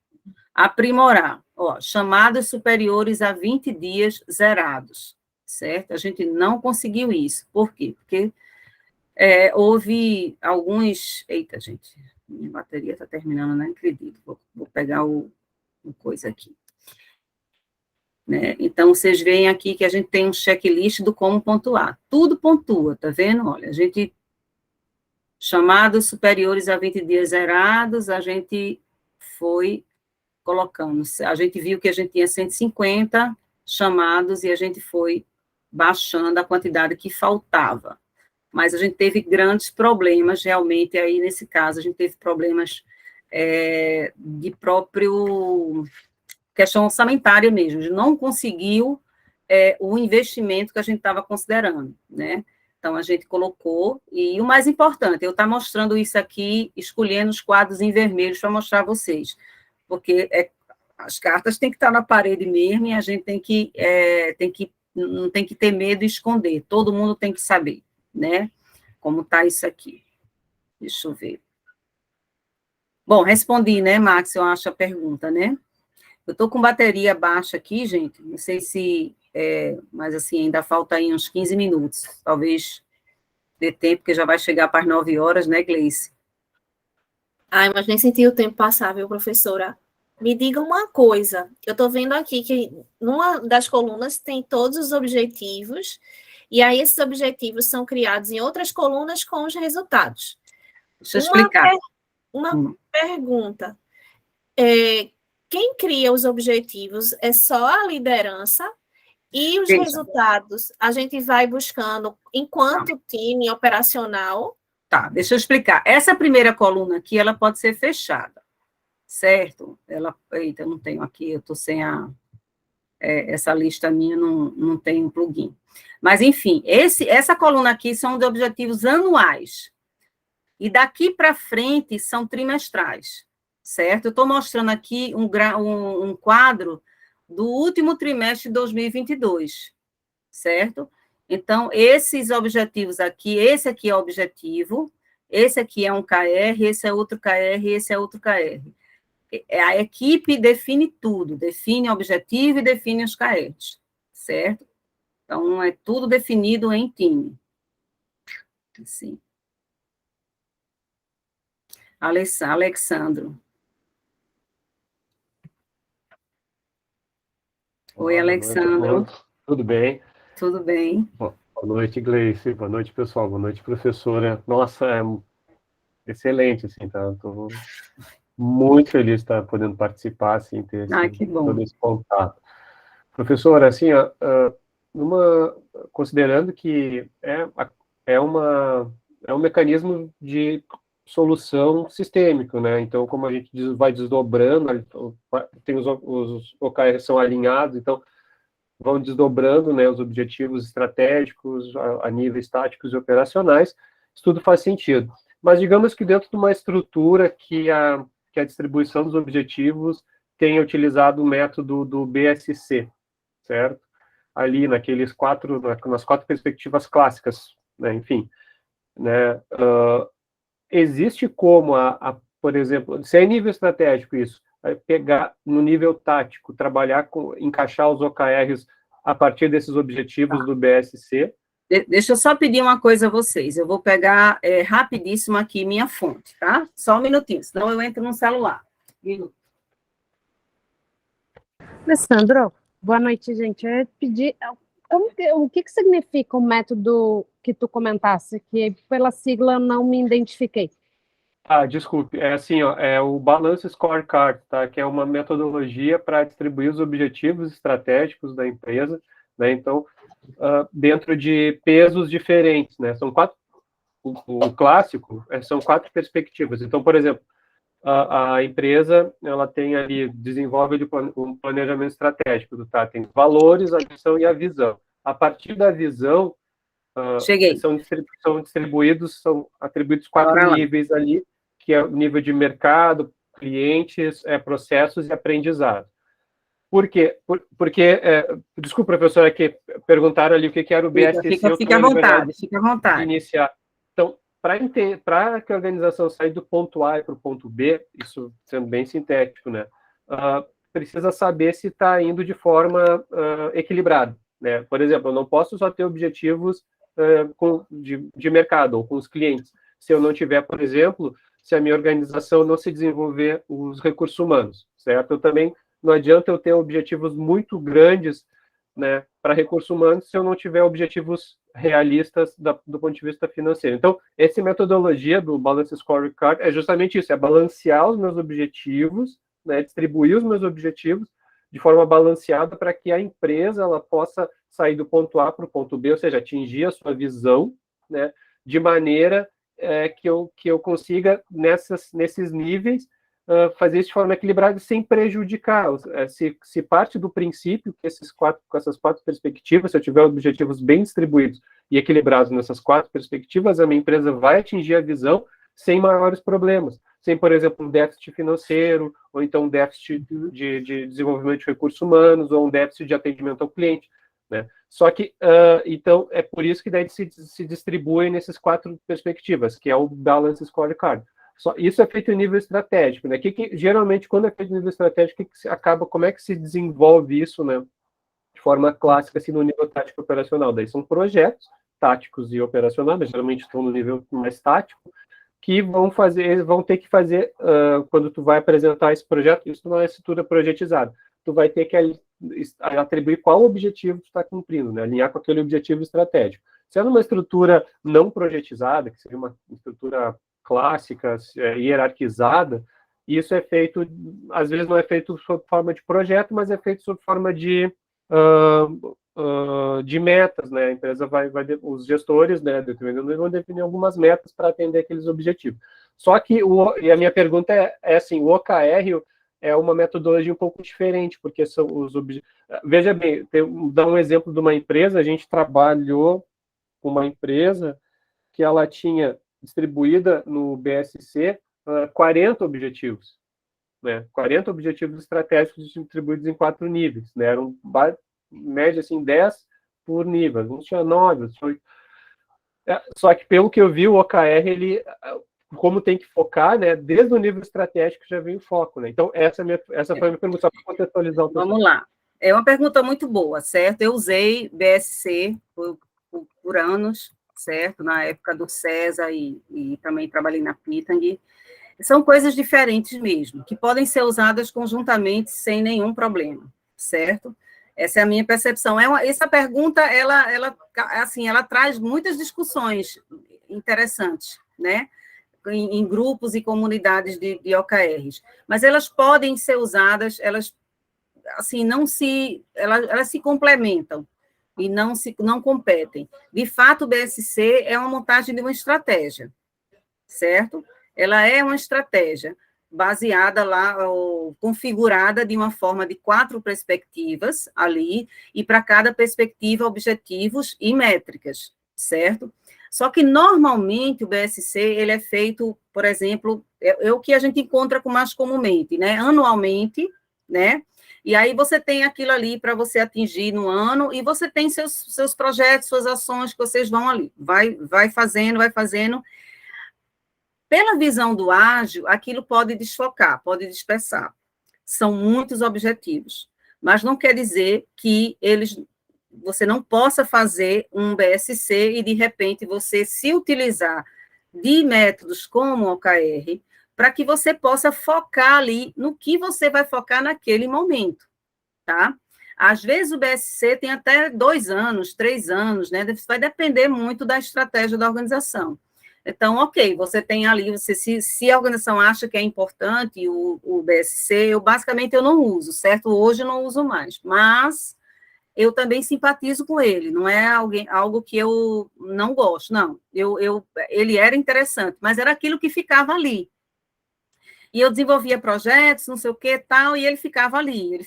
aprimorar. Chamadas superiores a 20 dias zerados, certo? A gente não conseguiu isso. Por quê? Porque houve alguns... Eita, gente, minha bateria está terminando, não acredito. Vou pegar o coisa aqui. Né? Então, vocês veem aqui que a gente tem um checklist do como pontuar. Tudo pontua, tá vendo? Olha, a gente... Chamados superiores a 20 dias zerados, a gente foi colocando. A gente viu que a gente tinha 150 chamados e a gente foi baixando a quantidade que faltava. Mas a gente teve grandes problemas, realmente, aí nesse caso, a gente teve problemas de próprio questão orçamentária mesmo, a gente não conseguiu o investimento que a gente estava considerando, né? Então, a gente colocou, e o mais importante, eu estou mostrando isso aqui, escolhendo os quadros em vermelho para mostrar a vocês, porque as cartas têm que estar na parede mesmo, e a gente não tem que ter medo e esconder, todo mundo tem que saber, né? Como está isso aqui. Deixa eu ver. Bom, respondi, né, Max, eu acho a pergunta, né? Eu estou com bateria baixa aqui, gente, não sei se, mas assim, ainda falta aí uns 15 minutos, talvez dê tempo, porque já vai chegar para as 9 horas, né, Gleice? Ai, mas nem senti o tempo passar, viu, professora? Me diga uma coisa, eu estou vendo aqui que numa das colunas tem todos os objetivos, e aí esses objetivos são criados em outras colunas com os resultados. Deixa eu explicar. Uma pergunta. Quem cria os objetivos é só a liderança e os resultados a gente vai buscando enquanto time operacional? Tá, deixa eu explicar. Essa primeira coluna aqui, ela pode ser fechada, certo? Eita, eu não tenho aqui, eu estou sem essa lista minha, não tem um plugin. Mas, enfim, essa coluna aqui são de objetivos anuais. E daqui para frente são trimestrais, certo? Eu estou mostrando aqui um quadro do último trimestre de 2022, certo? Então, esses objetivos aqui, esse aqui é o objetivo, esse aqui é um KR, esse é outro KR, esse é outro KR. A equipe define tudo, define o objetivo e define os KRs, certo? Então, é tudo definido em time. Assim. Alexandro. Oi, Alexandro. Tudo bem? Tudo bem. Boa noite, Gleice. Boa noite, pessoal. Boa noite, professora. Nossa, é excelente, assim, tá? Estou muito feliz de estar podendo participar, assim, ter que bom. todo esse contato. Professora, assim, considerando que é um mecanismo de solução sistêmico, né? Então, como a gente vai desdobrando, tem os OKRs são alinhados, então vão desdobrando, né, os objetivos estratégicos a níveis táticos e operacionais, isso tudo faz sentido. Mas digamos que dentro de uma estrutura que a distribuição dos objetivos tenha utilizado o método do BSC, certo? Ali nas 4 perspectivas clássicas, né, enfim, né, existe como, por exemplo, se é nível estratégico isso, pegar no nível tático, trabalhar encaixar os OKRs a partir desses objetivos do BSC. Deixa eu só pedir uma coisa a vocês, eu vou pegar rapidíssimo aqui minha fonte, tá? Só um minutinho, senão eu entro no celular. Minuto. Alessandro, boa noite, gente. Eu ia pedir, o que significa o método que tu comentasse, que pela sigla eu não me identifiquei? Desculpe, é assim, ó, é o Balance Scorecard, tá? Que é uma metodologia para distribuir os objetivos estratégicos da empresa, né? Então, dentro de pesos diferentes, né? São 4, o clássico são 4 perspectivas. Então, por exemplo, a empresa, ela tem ali, desenvolve um planejamento estratégico, tá? Tem valores, a missão e a visão. A partir da visão, são atribuídos 4 níveis ali, que é o nível de mercado, clientes, processos e aprendizado. Por quê? Porque, desculpa, professora, que perguntaram ali o que era o BSC. Fica à vontade, fica à vontade. Iniciar. Então, para que a organização saia do ponto A para o ponto B, isso sendo bem sintético, né, precisa saber se está indo de forma equilibrada, né? Por exemplo, eu não posso só ter objetivos de mercado ou com os clientes, se eu não tiver, por exemplo, se a minha organização não se desenvolver os recursos humanos, certo? Eu também, não adianta eu ter objetivos muito grandes, né, para recursos humanos se eu não tiver objetivos realistas do ponto de vista financeiro. Então, essa metodologia do Balance Scorecard é justamente isso, é balancear os meus objetivos, né, distribuir os meus objetivos de forma balanceada para que a empresa ela possa sair do ponto A para o ponto B, ou seja, atingir a sua visão, né, de maneira que eu consiga, nesses níveis, fazer isso de forma equilibrada sem prejudicar. Se parte do princípio que com essas 4 perspectivas, se eu tiver objetivos bem distribuídos e equilibrados nessas 4 perspectivas, a minha empresa vai atingir a visão sem maiores problemas, sem, por exemplo, um déficit financeiro, ou então um déficit de desenvolvimento de recursos humanos, ou um déficit de atendimento ao cliente, né? Só que, então, é por isso que daí se distribui nessas 4 perspectivas, que é o Balance Scorecard. Isso é feito em nível estratégico, né? Geralmente, quando é feito em nível estratégico, como é que se desenvolve isso, né? De forma clássica, assim, no nível tático e operacional. Daí são projetos táticos e operacionais, mas geralmente estão no nível mais tático, que vão ter que fazer, quando tu vai apresentar esse projeto, isso não é estrutura projetizada, tu vai ter que atribuir qual objetivo tu está cumprindo, né? Alinhar com aquele objetivo estratégico. Se é numa estrutura não projetizada, que seria uma estrutura clássica, hierarquizada, isso é feito, às vezes não é feito sob forma de projeto, mas é feito sob forma de metas, né? A empresa os gestores, né, vão definir algumas metas para atender aqueles objetivos. Só que, e a minha pergunta é assim, o OKR é uma metodologia um pouco diferente, porque são os objetivos. Veja bem, dar um exemplo de uma empresa, a gente trabalhou com uma empresa que ela tinha distribuída no BSC 40 objetivos, né? 40 objetivos estratégicos distribuídos em 4 níveis, né? Eram média assim 10 por nível, alguns tinha 9, outros tinha 8. Só que pelo que eu vi, o OKR, ele, como tem que focar, né? Desde o nível estratégico já vem o foco, né? Então, essa foi a minha pergunta, só para contextualizar o pessoal. Vamos lá. É uma pergunta muito boa, certo? Eu usei BSC por anos, certo? Na época do CESA e também trabalhei na Pitang. São coisas diferentes mesmo, que podem ser usadas conjuntamente sem nenhum problema, certo? Essa é a minha percepção. Essa pergunta, ela traz muitas discussões interessantes, né? Em grupos e comunidades de OKRs. Mas elas podem ser usadas, elas se complementam e não competem. De fato, o BSC é uma montagem de uma estratégia, certo? Ela é uma estratégia baseada lá, ou configurada de uma forma de 4 perspectivas ali, e para cada perspectiva, objetivos e métricas, certo? Só que, normalmente, o BSC, ele é feito, por exemplo, é o que a gente encontra mais comumente, né? Anualmente, né? E aí você tem aquilo ali para você atingir no ano, e você tem seus projetos, suas ações que vocês vão ali, vai fazendo, Pela visão do ágil, aquilo pode desfocar, pode dispersar. São muitos objetivos, mas não quer dizer que você não possa fazer um BSC e, de repente, você se utilizar de métodos como o OKR para que você possa focar ali no que você vai focar naquele momento, tá? Às vezes o BSC tem até 2 anos, 3 anos, né? Vai depender muito da estratégia da organização. Então, ok, você tem ali, se a organização acha que é importante o BSC, basicamente eu não uso, certo? Hoje eu não uso mais, mas eu também simpatizo com ele, não é algo que eu não gosto, não. Ele era interessante, mas era aquilo que ficava ali. E eu desenvolvia projetos, não sei o que, tal, e ele ficava ali.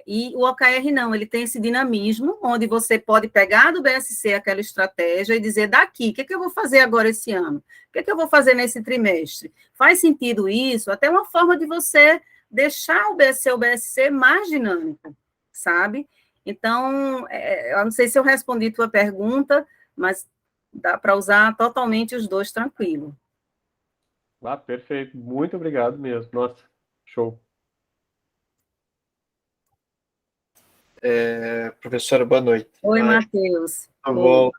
E o OKR não, ele tem esse dinamismo, onde você pode pegar do BSC aquela estratégia e dizer, daqui, o que eu vou fazer agora esse ano? O que eu vou fazer nesse trimestre? Faz sentido isso? Até uma forma de você deixar o BSC mais dinâmico, sabe? Então, eu não sei se eu respondi tua pergunta, mas dá para usar totalmente os dois tranquilo. Perfeito. Muito obrigado mesmo. Nossa, show. Professora, boa noite. Oi, Matheus. Tá bom.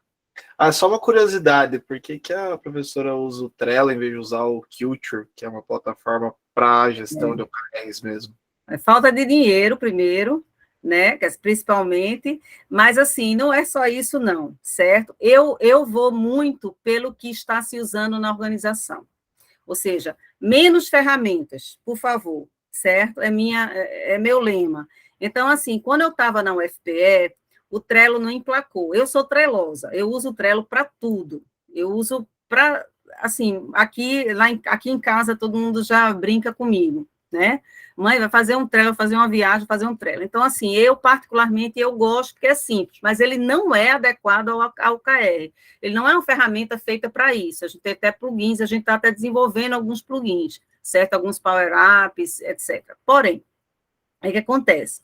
Só uma curiosidade, por que a professora usa o Trello em vez de usar o Culture, que é uma plataforma para gestão de OKRs mesmo? É falta de dinheiro, primeiro, né, principalmente, mas, assim, não é só isso, não, certo? Eu vou muito pelo que está se usando na organização, ou seja, menos ferramentas, por favor, certo? É meu lema. Então, assim, quando eu estava na UFPE, o Trello não emplacou. Eu sou trelosa, eu uso o Trello para tudo. Eu uso para, assim, aqui em casa todo mundo já brinca comigo, né? Mãe, vai fazer um Trello, fazer uma viagem, fazer um Trello. Então, assim, eu particularmente, eu gosto porque é simples, mas ele não é adequado ao OKR. Ele não é uma ferramenta feita para isso. A gente tem até plugins, a gente está até desenvolvendo alguns plugins, certo? Alguns power-ups, etc. Porém, aí o que acontece?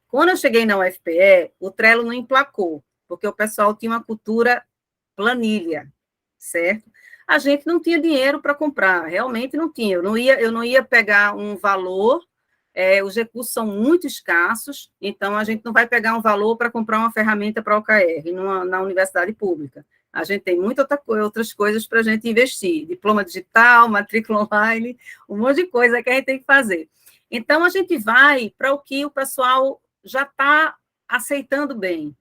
Quando eu cheguei na UFPE, o Trello não emplacou, porque o pessoal tinha uma cultura planilha, certo? A gente não tinha dinheiro para comprar, realmente não tinha. Eu não ia pegar um valor, os recursos são muito escassos, então a gente não vai pegar um valor para comprar uma ferramenta para o OKR na universidade pública. A gente tem muitas outras coisas para a gente investir, diploma digital, matrícula online, um monte de coisa que a gente tem que fazer. Então, a gente vai para o que o pessoal já está aceitando bem,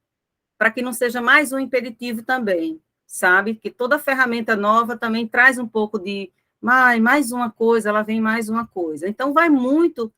para que não seja mais um impeditivo também, sabe? Que toda ferramenta nova também traz um pouco de mais uma coisa, ela vem mais uma coisa. Então, vai muito...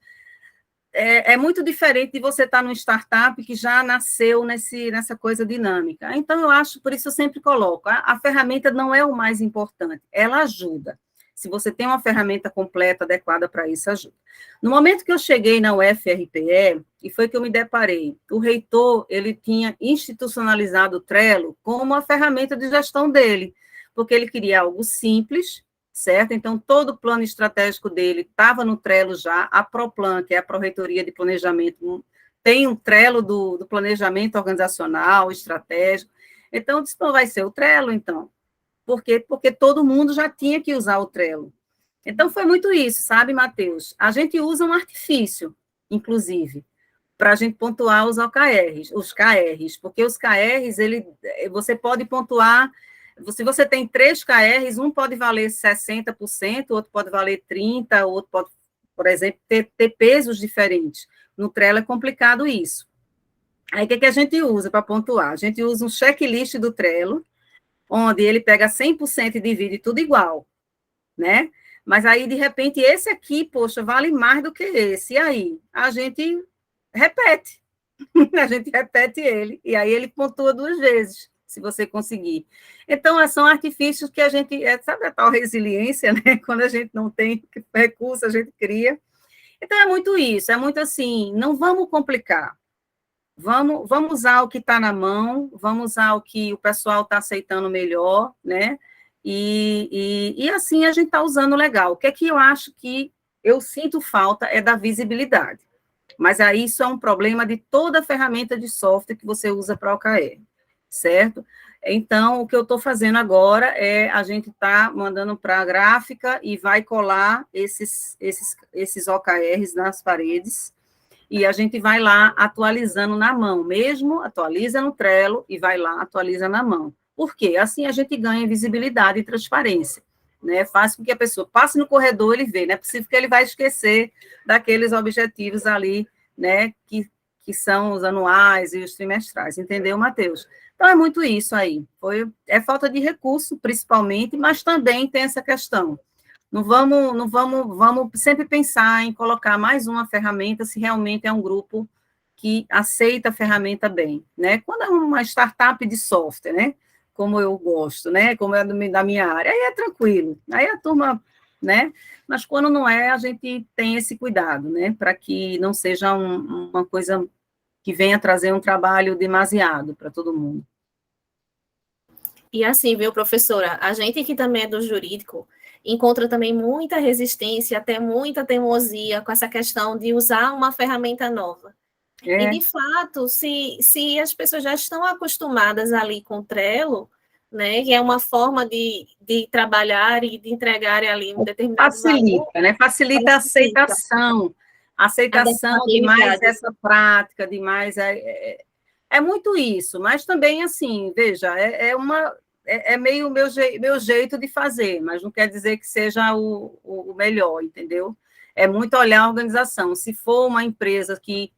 É muito diferente de você estar numa startup que já nasceu nessa coisa dinâmica. Então, eu acho, por isso eu sempre coloco, a ferramenta não é o mais importante, ela ajuda. Se você tem uma ferramenta completa, adequada para isso, ajuda. No momento que eu cheguei na UFRPE, e foi que eu me deparei, o reitor, ele tinha institucionalizado o Trello como uma ferramenta de gestão dele, porque ele queria algo simples, certo? Então, todo o plano estratégico dele estava no Trello já, a ProPlan, que é a Pró-Reitoria de Planejamento, tem um Trello do planejamento organizacional, estratégico. Então, eu disse, não vai ser o Trello, então. Por quê? Porque todo mundo já tinha que usar o Trello. Então, foi muito isso, sabe, Matheus? A gente usa um artifício, inclusive, para a gente pontuar os KRs, porque os KRs, você pode pontuar, se você tem 3 KRs, um pode valer 60%, outro pode valer 30%, outro pode, por exemplo, ter pesos diferentes. No Trello é complicado isso. Aí, o que a gente usa para pontuar? A gente usa um checklist do Trello, onde ele pega 100% e divide tudo igual, né? Mas aí, de repente, esse aqui, poxa, vale mais do que esse. E aí? A gente repete. A gente repete ele. E aí ele pontua 2 vezes, se você conseguir. Então, são artifícios que a gente... sabe a tal resiliência, né? Quando a gente não tem recurso, a gente cria. Então, é muito isso. É muito assim, não vamos complicar. Vamos usar o que está na mão, vamos usar o que o pessoal está aceitando melhor, né? E assim a gente está usando legal. O que é que eu acho que eu sinto falta é da visibilidade. Mas aí isso é um problema de toda ferramenta de software que você usa para o OKR, certo? Então, o que eu estou fazendo agora é a gente está mandando para a gráfica e vai colar esses OKRs nas paredes, e a gente vai lá atualizando na mão, mesmo atualiza no Trello e vai lá, atualiza na mão. Por quê? Assim a gente ganha visibilidade e transparência, né? Faz com que a pessoa passe no corredor, ele vê, não é possível que ele vai esquecer daqueles objetivos ali, né, que são os anuais e os trimestrais, entendeu, Matheus? Então, é muito isso aí. É falta de recurso, principalmente, mas também tem essa questão. Vamos sempre pensar em colocar mais uma ferramenta se realmente é um grupo que aceita a ferramenta bem, né? Quando é uma startup de software, né? Como eu gosto, né? Como é da minha área, aí é tranquilo, aí a turma, né? Mas quando não é, a gente tem esse cuidado, né? Para que não seja uma coisa que venha trazer um trabalho demasiado para todo mundo. E assim, viu, professora, a gente que também é do jurídico encontra também muita resistência, até muita teimosia com essa questão de usar uma ferramenta nova. E, de fato, se as pessoas já estão acostumadas ali com o Trello, né, que é uma forma de trabalhar e de entregar ali um determinado valor, né? Facilita a aceitação de mais essa prática, de mais... É muito isso, mas também, assim, veja, é meio o meu jeito de fazer, mas não quer dizer que seja o melhor, entendeu? É muito olhar a organização. Se for uma empresa que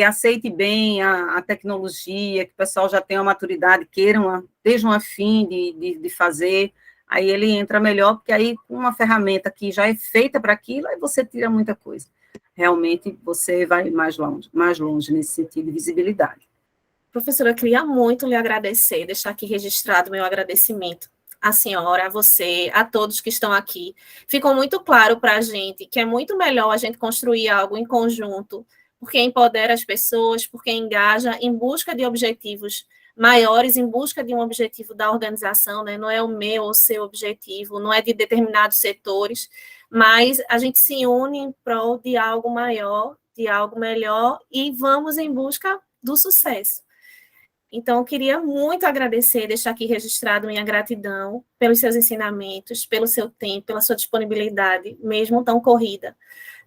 aceite bem a tecnologia, que o pessoal já tenha uma maturidade, estejam a fim de fazer, aí ele entra melhor, porque aí com uma ferramenta que já é feita para aquilo, aí você tira muita coisa. Realmente você vai mais longe nesse sentido de visibilidade. Professora, eu queria muito lhe agradecer, deixar aqui registrado meu agradecimento à senhora, a você, a todos que estão aqui. Ficou muito claro para a gente que é muito melhor a gente construir algo em conjunto, porque empodera as pessoas, porque engaja em busca de objetivos maiores, em busca de um objetivo da organização, né? Não é o meu ou o seu objetivo, não é de determinados setores, mas a gente se une em prol de algo maior, de algo melhor, e vamos em busca do sucesso. Então, eu queria muito agradecer, deixar aqui registrado minha gratidão pelos seus ensinamentos, pelo seu tempo, pela sua disponibilidade, mesmo tão corrida,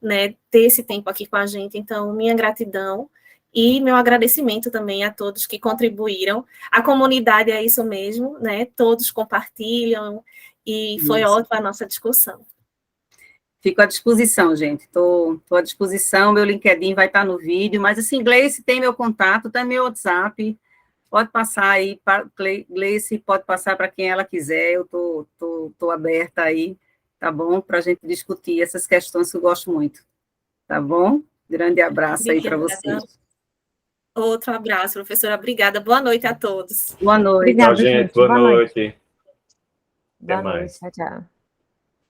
né, ter esse tempo aqui com a gente. Então, minha gratidão e meu agradecimento também a todos que contribuíram. A comunidade é isso mesmo, né, todos compartilham, e foi ótima a nossa discussão. Fico à disposição, gente. Estou à disposição, meu LinkedIn vai estar no vídeo, mas assim, Gleice tem meu contato, tem meu WhatsApp, pode passar aí, Gleice pode passar para quem ela quiser, eu estou aberta aí, tá bom? Para a gente discutir essas questões que eu gosto muito, tá bom? Grande abraço aí para vocês. Outro abraço, professora, obrigada. Boa noite a todos. Boa noite. Obrigada, Tchau, gente. gente. Boa Boa noite. noite. Boa Até noite. mais. Tchau, tchau.